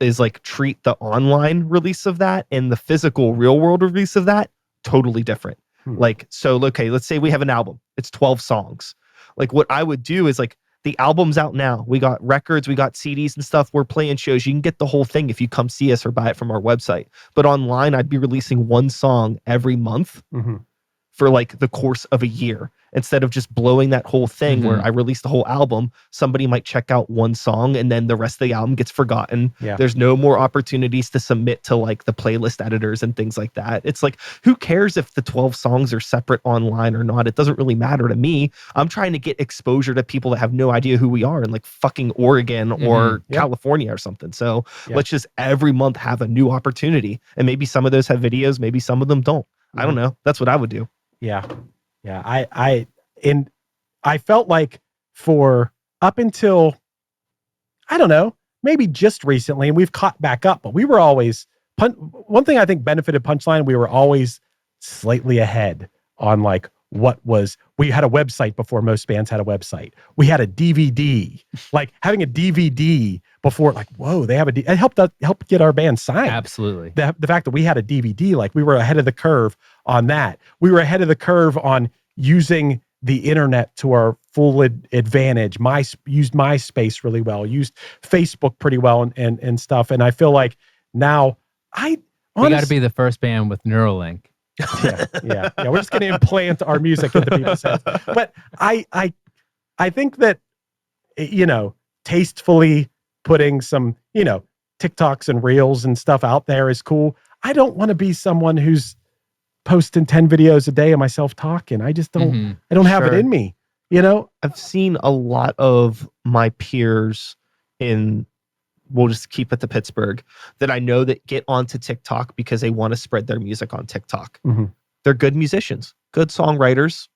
is, like, treat the online release of that and the physical real world release of that totally different. Like, so, okay, let's say we have an album. It's 12 songs. Like, what I would do is, like, the album's out now. We got records, we got CDs and stuff. We're playing shows. You can get the whole thing if you come see us or buy it from our website. But online, I'd be releasing one song every month for, like, the course of a year. Instead of just blowing that whole thing where I release the whole album, somebody might check out one song and then the rest of the album gets forgotten. Yeah. There's no more opportunities to submit to, like, the playlist editors and things like that. It's like, who cares if the 12 songs are separate online or not? It doesn't really matter to me. I'm trying to get exposure to people that have no idea who we are in, like, fucking Oregon or California or something. So let's just every month have a new opportunity. And maybe some of those have videos, maybe some of them don't. I don't know. That's what I would do. Yeah. Yeah. I felt like for up until, I don't know, maybe just recently, and we've caught back up, but we were always, one thing I think benefited Punchline, we were always slightly ahead on, like, we had a website before most bands had a website. We had a DVD. Like having a DVD before, like, whoa, they have it helped get our band signed. Absolutely. The fact that we had a DVD, like we were ahead of the curve on that. We were ahead of the curve on using the internet to our full advantage. Used MySpace really well, used Facebook pretty well and stuff. And I feel like now we got to be the first band with Neuralink. Yeah. We're just going to implant our music into people's heads. But I think that, tastefully putting some, TikToks and reels and stuff out there is cool. I don't want to be someone who's posting 10 videos a day of myself talking. I just don't, I don't have it in me, I've seen a lot of my peers we'll just keep it to Pittsburgh, that I know that get onto TikTok because they want to spread their music on TikTok. Mm-hmm. They're good musicians, good songwriters.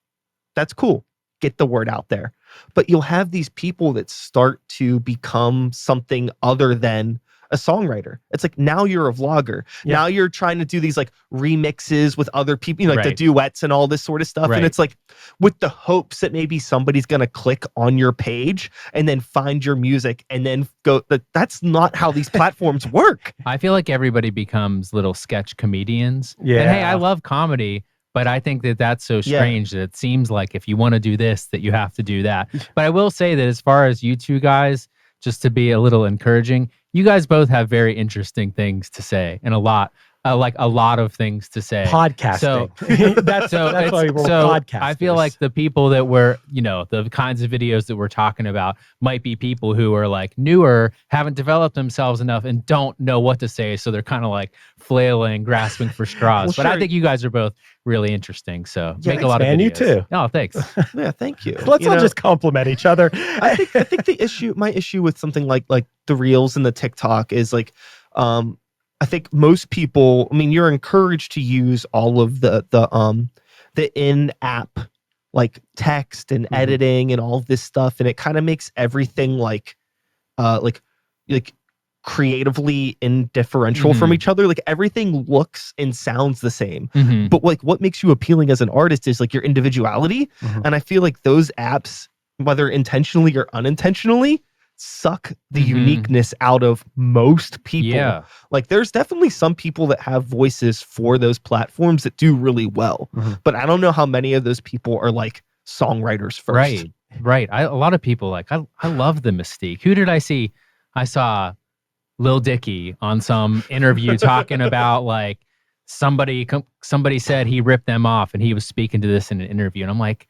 That's cool. Get the word out there. But you'll have these people that start to become something other than a songwriter. It's like, now you're a vlogger. Yeah. Now you're trying to do these like remixes with other people, like the duets and all this sort of stuff. Right. And it's like with the hopes that maybe somebody's going to click on your page and then find your music and then go, that's not how these platforms work. I feel like everybody becomes little sketch comedians. Yeah. And hey, I love comedy, but I think that that's so strange that it seems like if you want to do this, that you have to do that. But I will say that as far as you two guys, just to be a little encouraging, you guys both have very interesting things to say and a lot of things to say. Podcasting. So that's why we're podcasting. I feel like the people that we're, the kinds of videos that we're talking about might be people who are like newer, haven't developed themselves enough and don't know what to say. So they're kind of like flailing, grasping for straws. But I think you guys are both really interesting. So make a lot of videos. You too. Oh, thanks. Yeah, thank you. Let's all just compliment each other. I think my issue with something like the Reels and the TikTok is like, I think most people, you're encouraged to use all of the in-app like text and editing and all of this stuff, and it kind of makes everything like creatively indifferential from each other. Like everything looks and sounds the same, but like what makes you appealing as an artist is like your individuality. And I feel like those apps, whether intentionally or unintentionally, suck the uniqueness out of most people. Yeah. Like there's definitely some people that have voices for those platforms that do really well, but I don't know how many of those people are like songwriters first. Right. A lot of people I love the mystique. Who did I see? I saw Lil Dicky on some interview talking about like somebody said he ripped them off and he was speaking to this in an interview. And I'm like,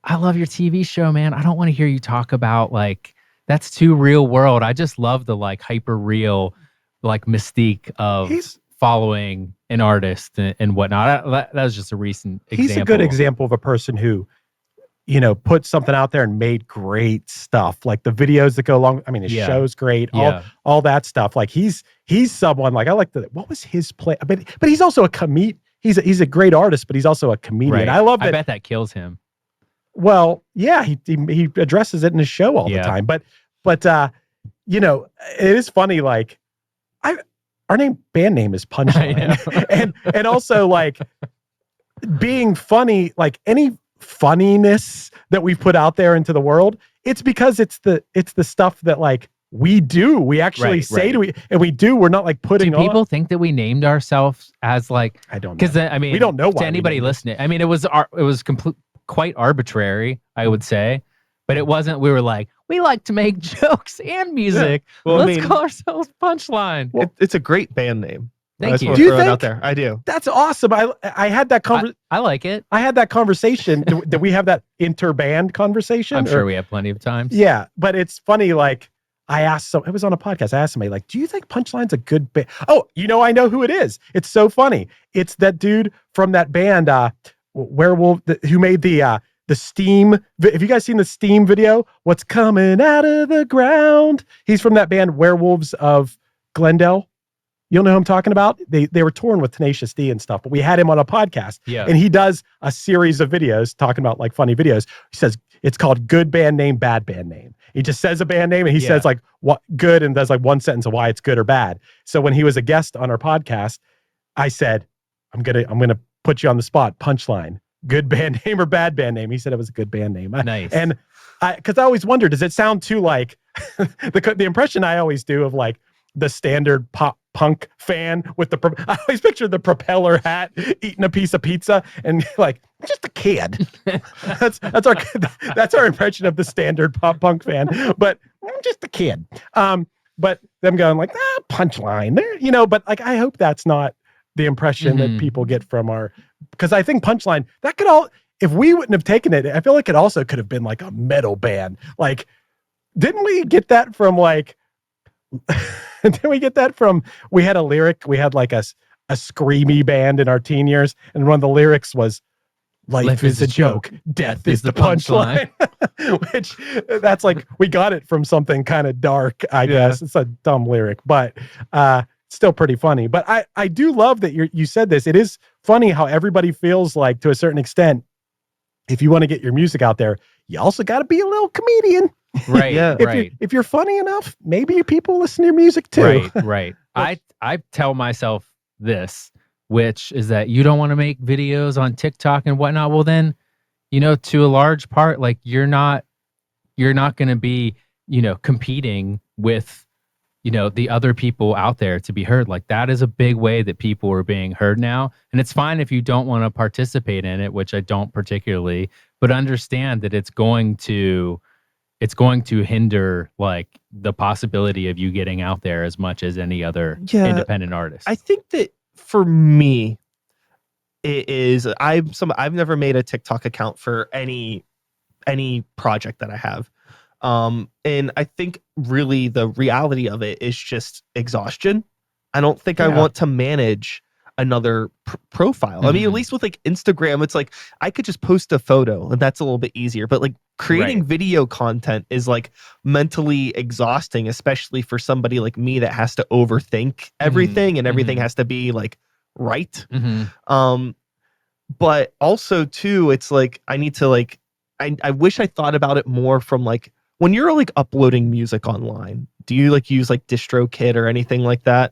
I love your TV show, man. I don't want to hear you talk about like, that's too real world. I just love the like hyper real like mystique of following an artist and whatnot. That was just a recent example. He's a good example of a person who, put something out there and made great stuff. Like the videos that go along. His show's great. All that stuff. Like he's someone like I like what was his play? But he's also a comedian. He's a great artist, but he's also a comedian. Right. I love that. I bet that kills him. Well, yeah, he addresses it in his show all the time. But it is funny. Like, our band name is Punchline, and also like being funny. Like any funniness that we've put out there into the world, it's because it's the stuff that like we do. We actually say and we do. We're not like putting. Do people think that we named ourselves as like? I don't know. Because we don't know why. To anybody listening, it was quite arbitrary, I would say, but it wasn't. We were like, we like to make jokes and music. Yeah. Well, let's call ourselves Punchline. Well, it's a great band name. Thank you. Do you think? It out there. I do. That's awesome. I had that I like it. I had that conversation. Did we have that interband conversation? I'm sure we have plenty of times. Yeah, but it's funny. Like I asked it was on a podcast. I asked somebody like, do you think Punchline's a good band? Oh, I know who it is. It's so funny. It's that dude from that band, Werewolf, who made the Steam. Have you guys seen the Steam video? What's coming out of the ground? He's from that band Werewolves of Glendale. You'll know who I'm talking about. They were touring with Tenacious D and stuff, but we had him on a podcast. Yeah. And he does a series of videos talking about like funny videos. He says it's called Good Band Name, Bad Band Name. He just says a band name and he says like what good and does like one sentence of why it's good or bad. So when he was a guest on our podcast, I said, I'm gonna put you on the spot, Punchline. good band name or bad band name. He said it was a good band name. Nice. And because I always wonder, does it sound too like the impression I always do of like the standard pop punk fan with I always picture the propeller hat eating a piece of pizza and like just a kid. that's our impression of the standard pop punk fan, but just a kid. But them going like Punchline there, but like I hope that's not the impression that people get from because I think Punchline that could all, if we wouldn't have taken it, I feel like it also could have been like a metal band. Like, didn't we get that from like? Didn't we get that from? We had a lyric. We had like a screamy band in our teen years, and one of the lyrics was, "Life is a joke, death is the punchline." Which that's like we got it from something kind of dark. I guess it's a dumb lyric, but still pretty funny. But I do love that you said this. It is funny how everybody feels like, to a certain extent, if you want to get your music out there, you also got to be a little comedian. Right. If you're funny enough, maybe people listen to your music too. Right. I tell myself this, which is that you don't want to make videos on TikTok and whatnot. Well, then, to a large part, like you're not going to be, competing with, the other people out there to be heard. Like that is a big way that people are being heard now. And it's fine if you don't want to participate in it, which I don't particularly, but understand that it's going to hinder like the possibility of you getting out there as much as any other independent artist. I think that for me, it is, I've never made a TikTok account for any project that I have. And I think really the reality of it is just exhaustion. I don't think I want to manage another profile. I mean, at least with like Instagram, it's like I could just post a photo and that's a little bit easier, but like creating video content is like mentally exhausting, especially for somebody like me that has to overthink everything and everything has to be like right. But also too, it's like I need to like I wish I thought about it more from like when you're like uploading music online, do you like use like DistroKid or anything like that?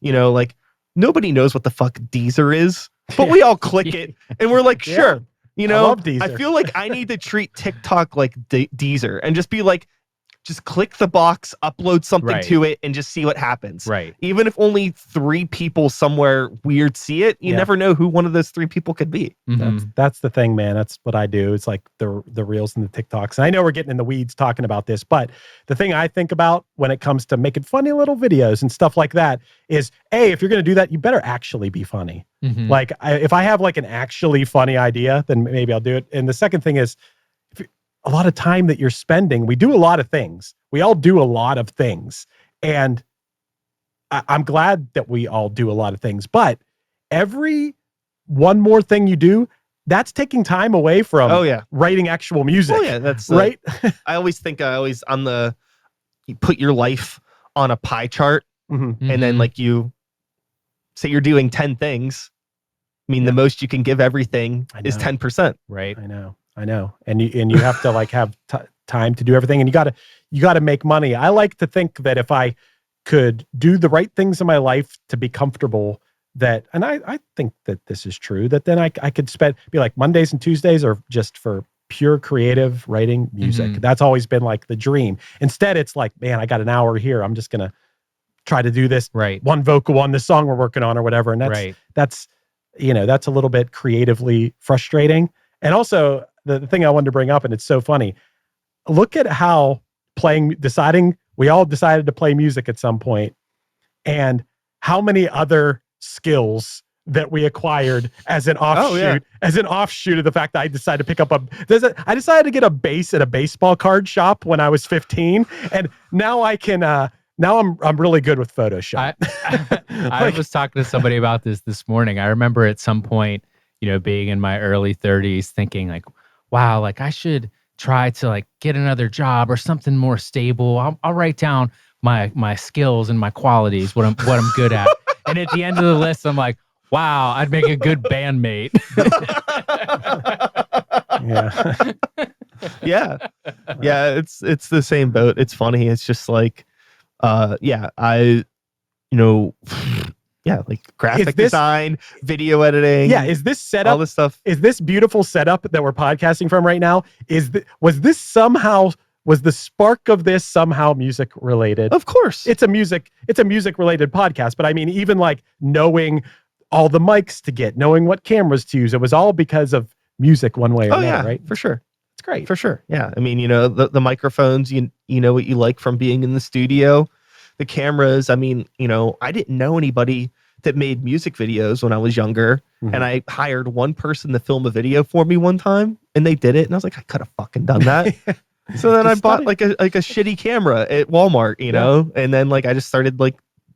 Like nobody knows what the fuck Deezer is, but we all click it and we're like, sure. I love Deezer. I feel like I need to treat TikTok like Deezer and just be like, just click the box, upload something to it, and just see what happens. Right. Even if only 3 people somewhere weird see it, you never know who one of those 3 people could be. That's the thing, man. That's what I do. It's like the reels and the TikToks. And I know we're getting in the weeds talking about this, but the thing I think about when it comes to making funny little videos and stuff like that is, if you're going to do that, you better actually be funny. Like if I have like an actually funny idea, then maybe I'll do it. And the second thing is, a lot of time that you're spending, we do a lot of things. We all do a lot of things. And I'm glad that we all do a lot of things, but every one more thing you do, that's taking time away from writing actual music. That's right. I always think you put your life on a pie chart and then like you say you're doing 10 things. I mean, the most you can give everything is 10%. Right. I know. And you have to like have time to do everything, and you got to make money. I like to think that if I could do the right things in my life to be comfortable, and I think that this is true, that then I could be like Mondays and Tuesdays are just for pure creative writing music. That's always been like the dream. Instead, it's like, man, I got an hour here. I'm just going to try to do this one vocal on this song we're working on or whatever. And that's a little bit creatively frustrating. And also the thing I wanted to bring up, and it's so funny, look at how we all decided to play music at some point, and how many other skills that we acquired as an offshoot of the fact that I decided to pick up I decided to get a bass at a baseball card shop when I was 15, and now I can now I'm really good with Photoshop. I was talking to somebody about this morning. I remember at some point, being in my early 30s, thinking like, wow, like I should try to like get another job or something more stable. I'll write down my skills and my qualities, what I'm good at. And at the end of the list, I'm like, wow, I'd make a good bandmate. Yeah, it's the same boat. It's funny. It's just like, like graphic this- design, video editing. Yeah, is this setup? All this stuff. Is this beautiful setup that we're podcasting from right now? Was the spark of this somehow music related? Of course. It's a music related podcast, but I mean, even like knowing all the mics to get, knowing what cameras to use, it was all because of music one way or another, right? For sure. It's great. For sure. Yeah. I mean, the microphones, you know what you like from being in the studio, the cameras. I mean, I didn't know anybody that made music videos when I was younger. Mhm. And I hired one person to film a video for me one time, and they did it. And I was like, I could have fucking done that. So then I bought like a shitty camera at Walmart, and then like I just started like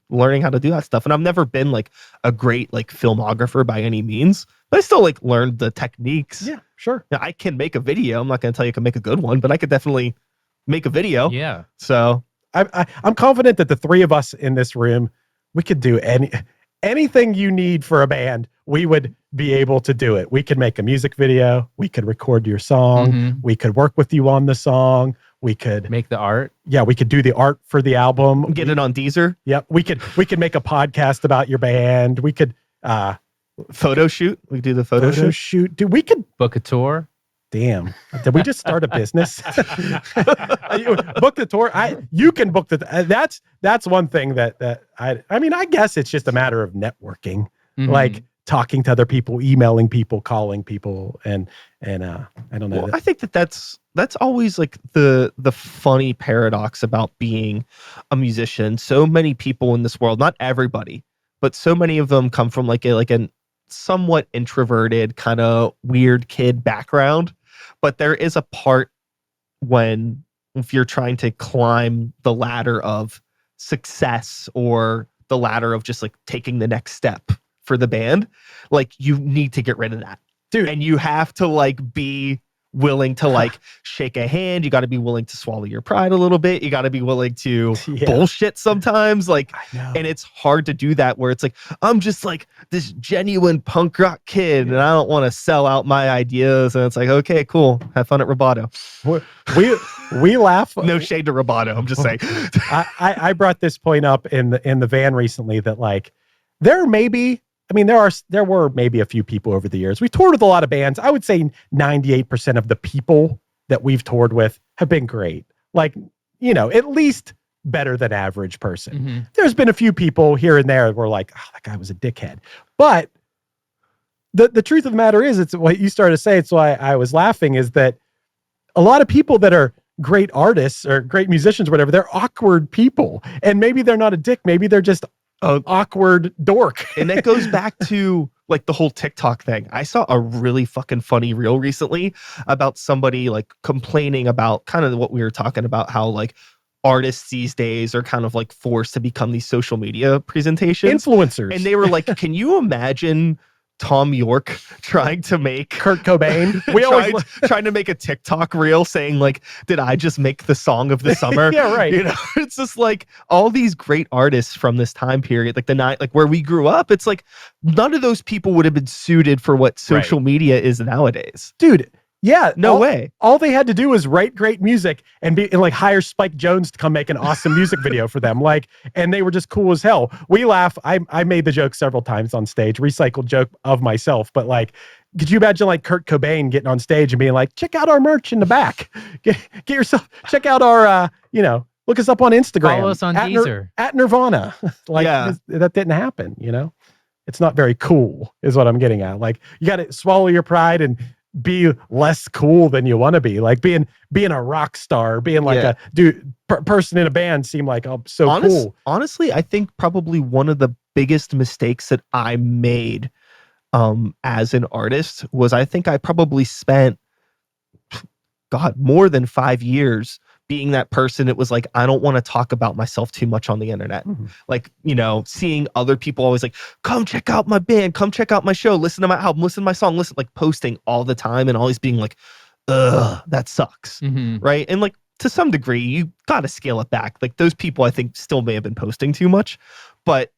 learning how to do that stuff. And I've never been like a great like filmographer by any means, but I still like learned the techniques. Yeah, sure. Now, I can make a video. I'm not going to tell you I can make a good one, but I could definitely make a video. Yeah. So I'm confident that the three of us in this room, we could do anything you need for a band. We would be able to do it. We could make a music video. We could record your song. Mhm. We could work with you on the song. We could Make the art. Yeah, we could do the art for the album. get it on Deezer. Yep. We could make a podcast about your band. We could Photo shoot. We could do the photo shoot. Dude, we could Book a tour. damn. Did we just start a business? Book the tour. You can book that's one thing that I mean, I guess it's just a matter of networking. Mhm. Like talking to other people, emailing people, calling people, and I don't know. Well, I think that's always like the funny paradox about being a musician. So many people in this world, not everybody, but so many of them come from like a somewhat introverted kind of weird kid background. But there is a part if you're trying to climb the ladder of success or the ladder of just like taking the next step for the band, like you need to get rid of that, Dude. And you have to like be willing to like shake a hand. You got to be willing to swallow your pride a little bit. You got to be willing to bullshit sometimes. Like, I know. and it's hard to do that where it's like, I'm just like this genuine punk rock kid and I don't want to sell out my ideas. And it's like, okay, cool. Have fun at Roboto. We laugh. No shade to Roboto. I'm just saying. I brought this point up in the van recently that like there were maybe a few people over the years. We toured with a lot of bands. I would say 98% of the people that we've toured with have been great. Like, at least better than average person. Mm-hmm. There's been a few people here and there where like, oh, that guy was a dickhead. But the truth of the matter is, it's what you started to say. It's why I was laughing, is that a lot of people that are great artists or great musicians, or whatever, they're awkward people. And maybe they're not a dick. Maybe they're just awkward dork. And that goes back to like the whole TikTok thing. I saw a really fucking funny reel recently about somebody like complaining about kind of what we were talking about, how like artists these days are kind of like forced to become these social media presentations. Influencers. And they were like, can you imagine Tom York trying to make Kurt Cobain? trying to make a TikTok reel saying like, did I just make the song of the summer? Yeah, right. It's just like all these great artists from this time period, like where we grew up. It's like none of those people would have been suited for what social media is nowadays. Dude, yeah, no way. All they had to do was write great music and like hire Spike Jones to come make an awesome music video for them. Like, and they were just cool as hell. We laugh. I made the joke several times on stage, recycled joke of myself. But like, could you imagine like Kurt Cobain getting on stage and being like, check out our merch in the back. Get yourself, check out our, look us up on Instagram. Follow us on Deezer. At Nirvana. Like, that didn't happen, It's not very cool is what I'm getting at. Like, you got to swallow your pride and be less cool than you want to be. Like being a rock star, being like a person in a band seem like, oh, so cool. Honestly, I think probably one of the biggest mistakes that I made as an artist was I think I probably spent more than 5 years being that person. It was like, I don't want to talk about myself too much on the internet. Mm-hmm. Like, seeing other people always like, come check out my band, come check out my show, listen to my album, listen to my song, like posting all the time and always being like, ugh, that sucks. Mm-hmm. Right. And like, to some degree, you got to scale it back. Like those people, I think, still may have been posting too much, but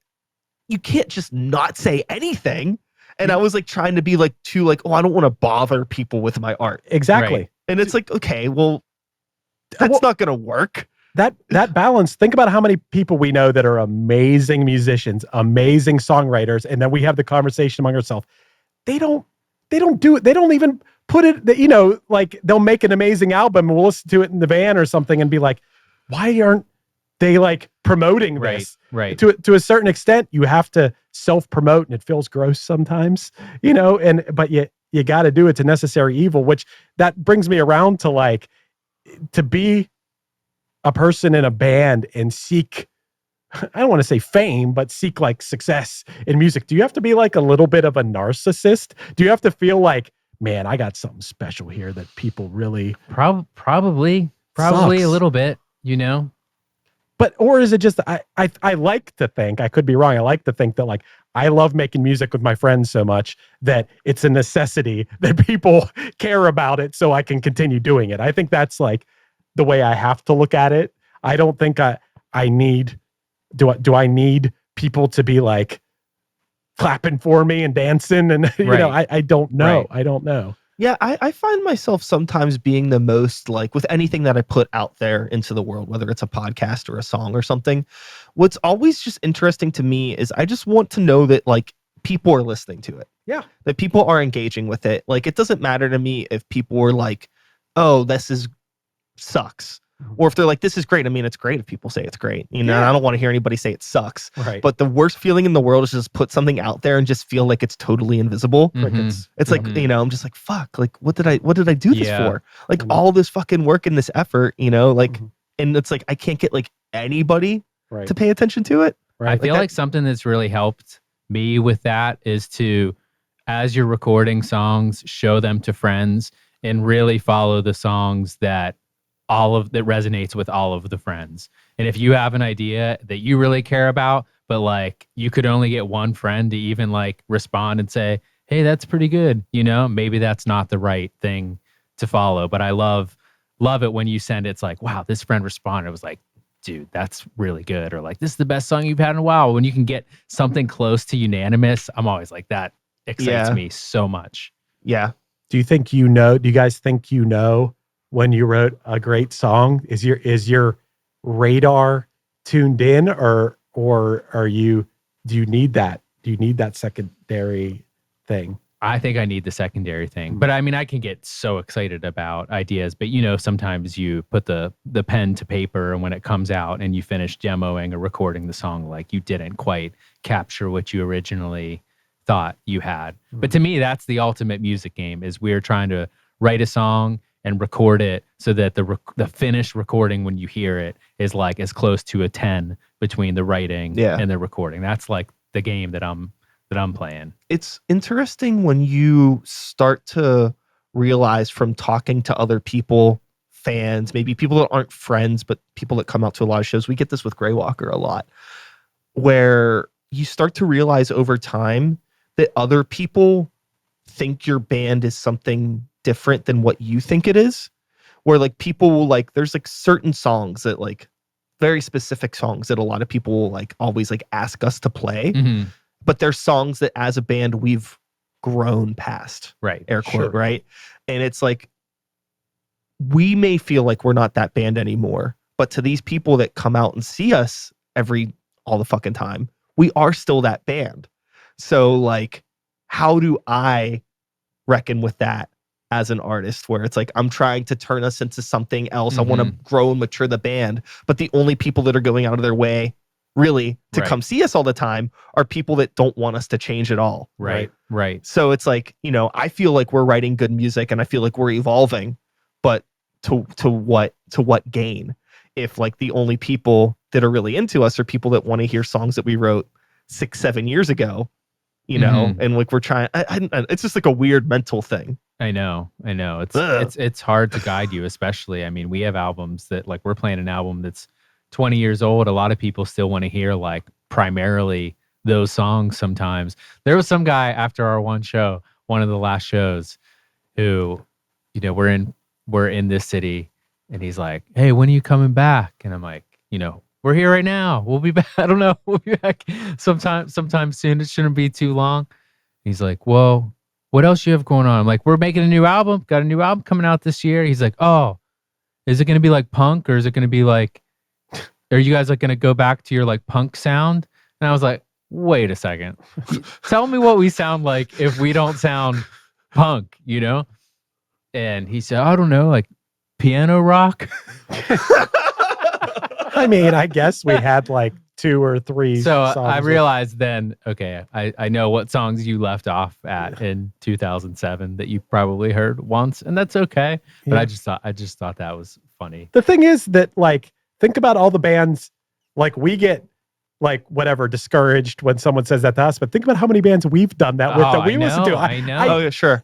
you can't just not say anything. And I was like trying to be like, oh, I don't want to bother people with my art. Exactly. Right? And it's like, okay, well, that's not going to work. that balance, think about how many people we know that are amazing musicians, amazing songwriters, and then we have the conversation among ourselves. They don't do it. They don't even put it, you know, like they'll make an amazing album and we'll listen to it in the van or something and be like, why aren't they like promoting this? Right. To a certain extent, you have to self-promote and it feels gross sometimes, you know, but you got to do it to necessary evil, which that brings me around to like, to be a person in a band and seek, I don't want to say fame, but seek like success in music. Do you have to be like a little bit of a narcissist? Do you have to feel like, man, I got something special here that people really probably sucks. a little bit, you know? But, or is it just, I like to think, I could be wrong. I like to think that like, I love making music with my friends so much that it's a necessity that people care about it so I can continue doing it. I think that's like the way I have to look at it. I don't think I need, do I need people to be like clapping for me and dancing and, you know, I don't know. Right. I don't know. Yeah, I find myself sometimes being the most like with anything that I put out there into the world, whether it's a podcast or a song or something. What's always just interesting to me is I just want to know that like people are listening to it. Yeah. That people are engaging with it. Like it doesn't matter to me if people are like, oh, this is sucks. Or if they're like, this is great. I mean, it's great if people say it's great. You know, I don't want to hear anybody say it sucks. Right. But the worst feeling in the world is just put something out there and just feel like it's totally invisible. Mm-hmm. It's like, you know, I'm just like, fuck, like, what did I do this for? Like all this fucking work and this effort, you know, like, and it's like, I can't get like anybody to pay attention to it. Right. I feel like something that's really helped me with that is to, as you're recording songs, show them to friends and really follow the songs that resonates with all of the friends. And if you have an idea that you really care about, but like you could only get one friend to even like respond and say, hey, that's pretty good. You know, maybe that's not the right thing to follow. But I love it when you send it. It's like, wow, this friend responded. It was like, dude, that's really good. Or like, this is the best song you've had in a while. When you can get something close to unanimous, I'm always like, that excites me so much. Yeah. Do you guys think you know when you wrote a great song? Is your radar tuned in or do you need that secondary thing? I think I need the secondary thing, but I mean, I can get so excited about ideas, but you know, sometimes you put the pen to paper and when it comes out and you finish demoing or recording the song, like you didn't quite capture what you originally thought you had. But to me, that's the ultimate music game is we're trying to write a song and record it so that the finished recording when you hear it is like as close to a 10 between the writing and the recording. That's like the game that I'm playing. It's interesting when you start to realize from talking to other people, fans, maybe people that aren't friends, but people that come out to a lot of shows. We get this with Grey Walker a lot, where you start to realize over time that other people think your band is something different than what you think it is, where like people will like, there's like certain songs that like very specific songs that a lot of people will like always like ask us to play, but they're songs that as a band we've grown past, right? Air quote, right? And it's like, we may feel like we're not that band anymore, but to these people that come out and see us all the fucking time, we are still that band. So like, how do I reckon with that as an artist, where it's like, I'm trying to turn us into something else. I want to grow and mature the band, but the only people that are going out of their way really to come see us all the time are people that don't want us to change at all. Right. So it's like, you know, I feel like we're writing good music and I feel like we're evolving, but to what gain? If like the only people that are really into us are people that want to hear songs that we wrote 6-7 years ago, you know, and like we're trying, it's just like a weird mental thing. I know. It's hard to guide you, especially, I mean, we have albums that like we're playing an album that's 20 years old. A lot of people still want to hear like primarily those songs sometimes. There was some guy after our one of the last shows who, you know, we're in this city and he's like, hey, when are you coming back? And I'm like, you know, we're here right now. We'll be back. I don't know. We'll be back sometime soon. It shouldn't be too long. He's like, whoa, what else you have going on? I'm like, we're making a new album. Got a new album coming out this year. He's like, oh, is it going to be like punk or is it going to be like, are you guys like going to go back to your like punk sound? And I was like, wait a second. Tell me what we sound like if we don't sound punk, you know? And he said, I don't know, like piano rock. I mean, I guess we had like 2 or 3 So songs. I realized then, okay, I know what songs you left off at in 2007 that you probably heard once, and that's okay. But Yeah. I just thought that was funny. The thing is that, like, think about all the bands, like, we get like whatever discouraged when someone says that to us, but think about how many bands we've done that with that we listen to. I know. Oh yeah, sure.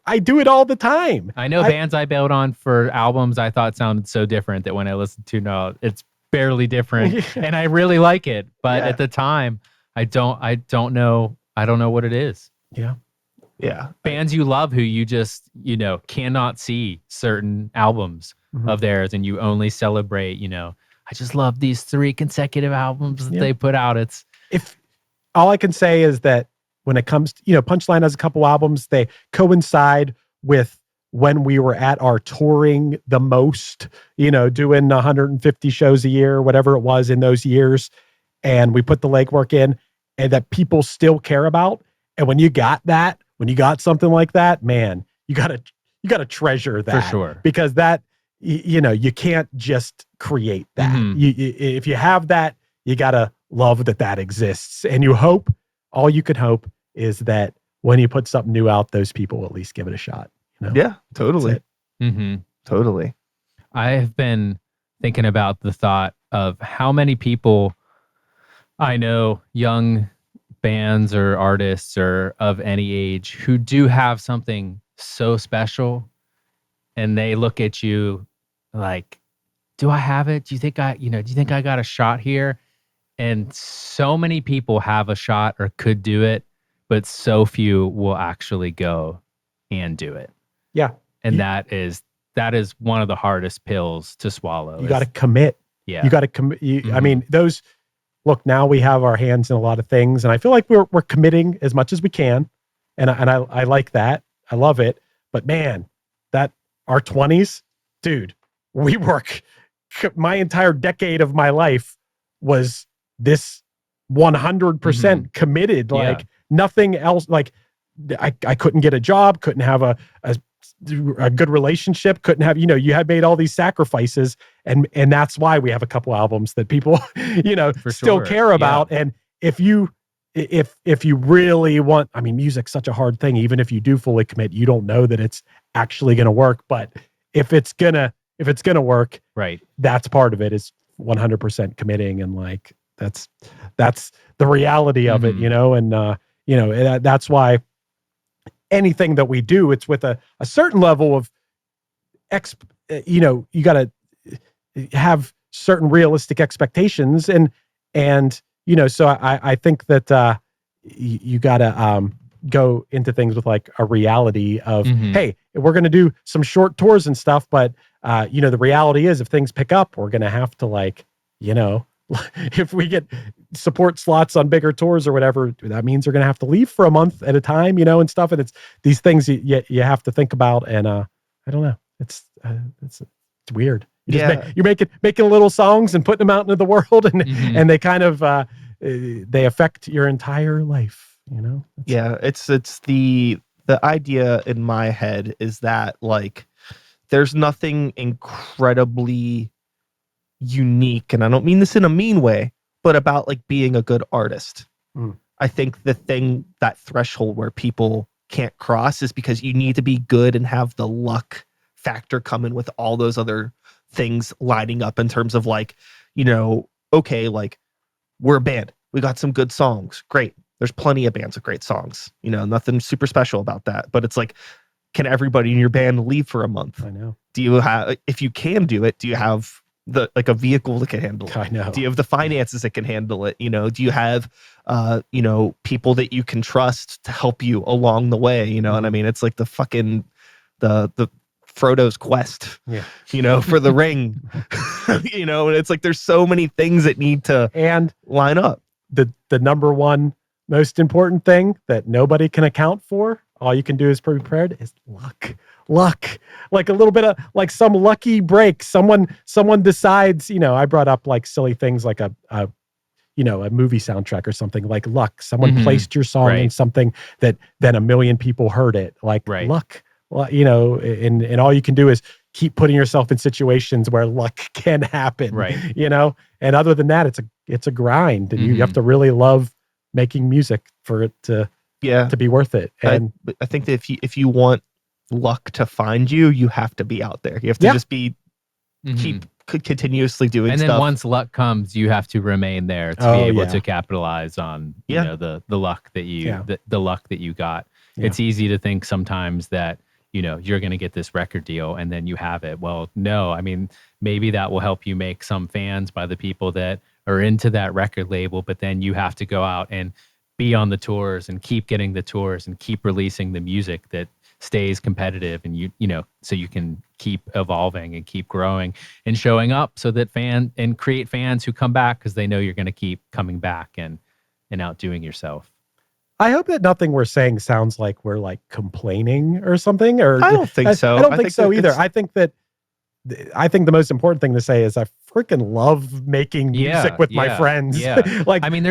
I do it all the time. I know bands I bailed on for albums I thought sounded so different that when I listened to no, it's barely different, and I really like it. But at the time, I don't know what it is. Yeah. Yeah. Bands you love who you just, you know, cannot see certain albums of theirs, and you only celebrate, you know, I just love these 3 consecutive albums that they put out. If all I can say is that when it comes to, you know, Punchline has a couple albums, they coincide with when we were at our touring the most, you know, doing 150 shows a year, whatever it was in those years. And we put the legwork in, and that people still care about. And when you got something like that, man, you gotta treasure that. For sure. Because that, you know, you can't just create that. If you have that, you gotta love that exists. And all you could hope is that when you put something new out, those people will at least give it a shot. You know? Yeah, totally. Totally. I have been thinking about the thought of how many people I know, young bands or artists or of any age, who do have something so special, and they look at you like, do I have it? Do you think I got a shot here? And so many people have a shot or could do it, but so few will actually go and do it. Yeah. And that is one of the hardest pills to swallow. You got to commit. Yeah. You got to commit. I mean, look, now we have our hands in a lot of things, and I feel like we're committing as much as we can. And I like that. I love it. But man, that our 20s, dude, we work. My entire decade of my life was this 100% committed. Like nothing else. Like I couldn't get a job, couldn't have a good relationship, couldn't have, you know, you had made all these sacrifices, and that's why we have a couple albums that people, you know, still care about. And if you really want, I mean, music's such a hard thing. Even if you do fully commit, you don't know that it's actually going to work. But if it's gonna work, right, that's part of it, is 100% committing. And like, that's the reality of it, you know? And, you know, that's why anything that we do, it's with a certain level of you know, you got to have certain realistic expectations, and you know, so I think that you got to go into things with like a reality of, hey, we're going to do some short tours and stuff, but you know, the reality is if things pick up, we're going to have to, like, you know, if we get support slots on bigger tours or whatever, that means they're going to have to leave for a month at a time, you know, and stuff. And it's these things you have to think about. And I don't know. It's weird. You're making little songs and putting them out into the world, and and they kind of they affect your entire life, you know? It's the idea in my head is that, like, there's nothing incredibly unique, and I don't mean this in a mean way, but about like being a good artist. I think that threshold where people can't cross is because you need to be good and have the luck factor come in with all those other things lining up, in terms of, like, you know, okay, like, we're a band, we got some good songs, great, there's plenty of bands with great songs, you know, nothing super special about that, but it's like, can everybody in your band leave for a month? I know. Do you have, if you can do it, do you have a vehicle that can handle it? I know. Do you have the finances that can handle it? You know, do you have you know, people that you can trust to help you along the way? You know, and I mean, it's like the fucking the Frodo's quest, you know, for the ring. You know, and it's like there's so many things that need to line up. The number one most important thing that nobody can account for, all you can do is be prepared, is luck. luck, like a little bit of like some lucky break. Someone decides, I brought up like silly things like a movie soundtrack or something, like luck. Someone placed your song in something that then a million people heard it, like luck. And all you can do is keep putting yourself in situations where luck can happen, and other than that, it's a grind, and you have to really love making music for it to be worth it. And I think that if you want luck to find you, you have to be out there. You have to just be keep continuously doing and stuff. then once luck comes, you have to remain there to be able to capitalize on the luck that you the luck that you got. It's easy to think sometimes that you're going to get this record deal and then you have it. Well, no, I mean, maybe that will help you make some fans by the people that are into that record label, but then you have to go out and be on the tours and keep getting the tours and keep releasing the music that stays competitive, and so you can keep evolving and keep growing and showing up so that create fans who come back because they know you're going to keep coming back and outdoing yourself. I hope that nothing we're saying sounds like we're like complaining or something. Or I don't think so. I don't think so either. I think the most important thing to say is I freaking love making music with my friends. Yeah. Like, I mean,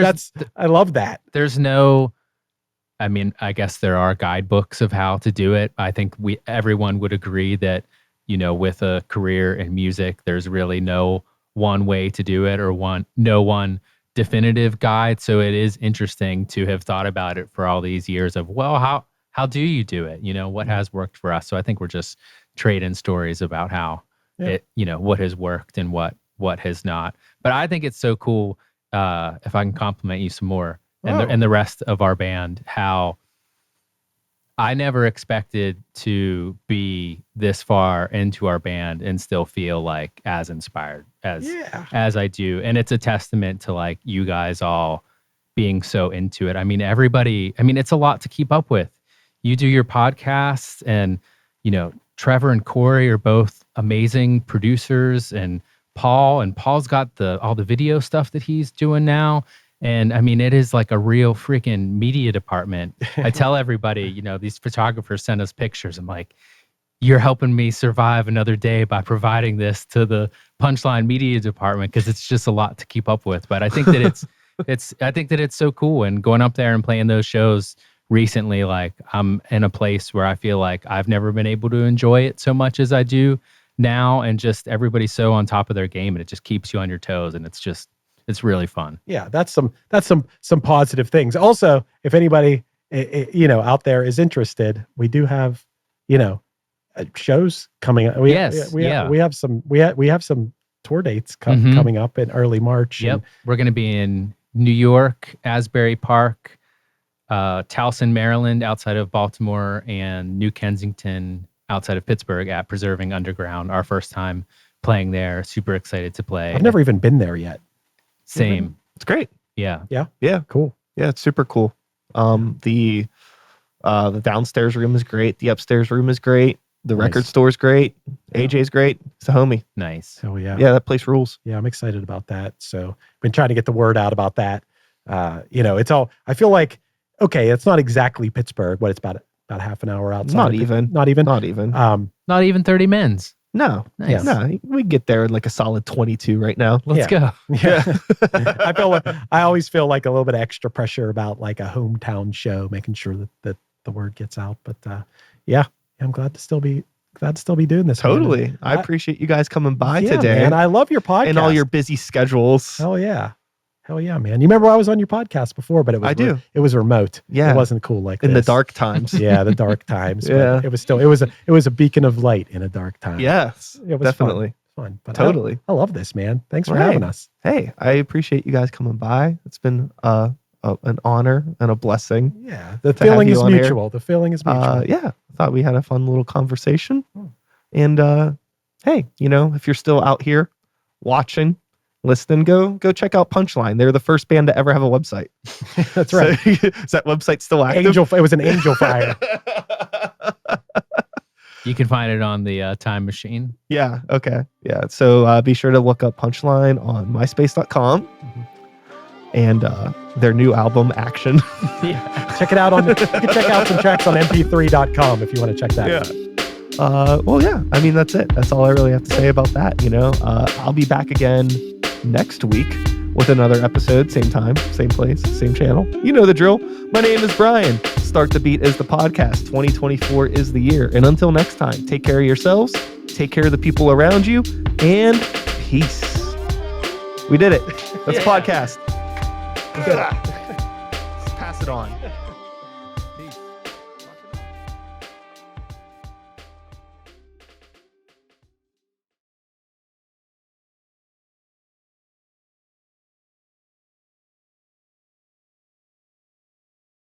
I love that. There's I guess there are guidebooks of how to do it. I think everyone would agree that, with a career in music, there's really no one way to do it or no one definitive guide. So it is interesting to have thought about it for all these years of, well, how do you do it? What has worked for us? So I think we're just trading stories about how it, what has worked and what has not. But I think it's so cool, if I can compliment you some more and the rest of our band, how I never expected to be this far into our band and still feel like as inspired as I do. And it's a testament to like you guys all being so into it. I mean, it's a lot to keep up with. You do your podcasts, and, Trevor and Corey are both amazing producers, and Paul's got all the video stuff that he's doing now. And I mean, it is like a real freaking media department. I tell everybody, these photographers send us pictures. I'm like, you're helping me survive another day by providing this to the Punchline media department, because it's just a lot to keep up with. But I think that it's so cool. And going up there and playing those shows recently, like I'm in a place where I feel like I've never been able to enjoy it so much as I do now. And just everybody's so on top of their game, and it just keeps you on your toes. And it's really fun. Yeah, that's some positive things. Also, if anybody out there is interested, we do have shows coming up. We have some tour dates coming up in early March. Yep, we're going to be in New York, Asbury Park, Towson, Maryland, outside of Baltimore, and New Kensington, outside of Pittsburgh, at Preserving Underground. Our first time playing there. Super excited to play. I've never even been there yet. Same. It's great. Yeah. Cool. Yeah, it's super cool. The downstairs room is great. The upstairs room is great. The record store is great. AJ's great. It's a homie. Nice. Oh yeah. Yeah, that place rules. Yeah, I'm excited about that. So been trying to get the word out about that. It's all, I feel like, okay, it's not exactly Pittsburgh, but it's about half an hour outside. Not even. Not even 30 minutes. No. Nice. No, we get there in like a solid 22 right now. Let's go. Yeah. I always feel like a little bit of extra pressure about like a hometown show, making sure that the word gets out. But I'm glad to still be doing this. Totally. Man. I appreciate you guys coming by today. Man, I love your podcast. And all your busy schedules. Hell yeah, man. You remember I was on your podcast before, but it was remote. Yeah. It wasn't cool like in this. the dark times. Yeah, the dark times. Yeah. But it was a beacon of light in a dark time. Yes. It was definitely. Fun. But totally. I love this, man. Thanks for having us. Hey, I appreciate you guys coming by. It's been an honor and a blessing. Yeah. The feeling is mutual. The feeling is mutual. Yeah. I thought we had a fun little conversation. And hey, if you're still out here watching, listening, go check out Punchline. They're the first band to ever have a website. That's right. So, is that website still active? It was an Angel Fire. You can find it on the Time Machine. Yeah. Okay. Yeah. So be sure to look up Punchline on myspace.com and their new album, Action. Yeah. Check it out you can check out some tracks on mp3.com if you want to check that out. Well, yeah, I mean, that's it. That's all I really have to say about that. I'll be back again next week with another episode, same time, same place, same channel. You know the drill. My name is Brian. Start the Beat is the podcast. 2024 is the year. And until next time, take care of yourselves, take care of the people around you, and peace. We did it. That's a podcast. We did it. Let's pass it on.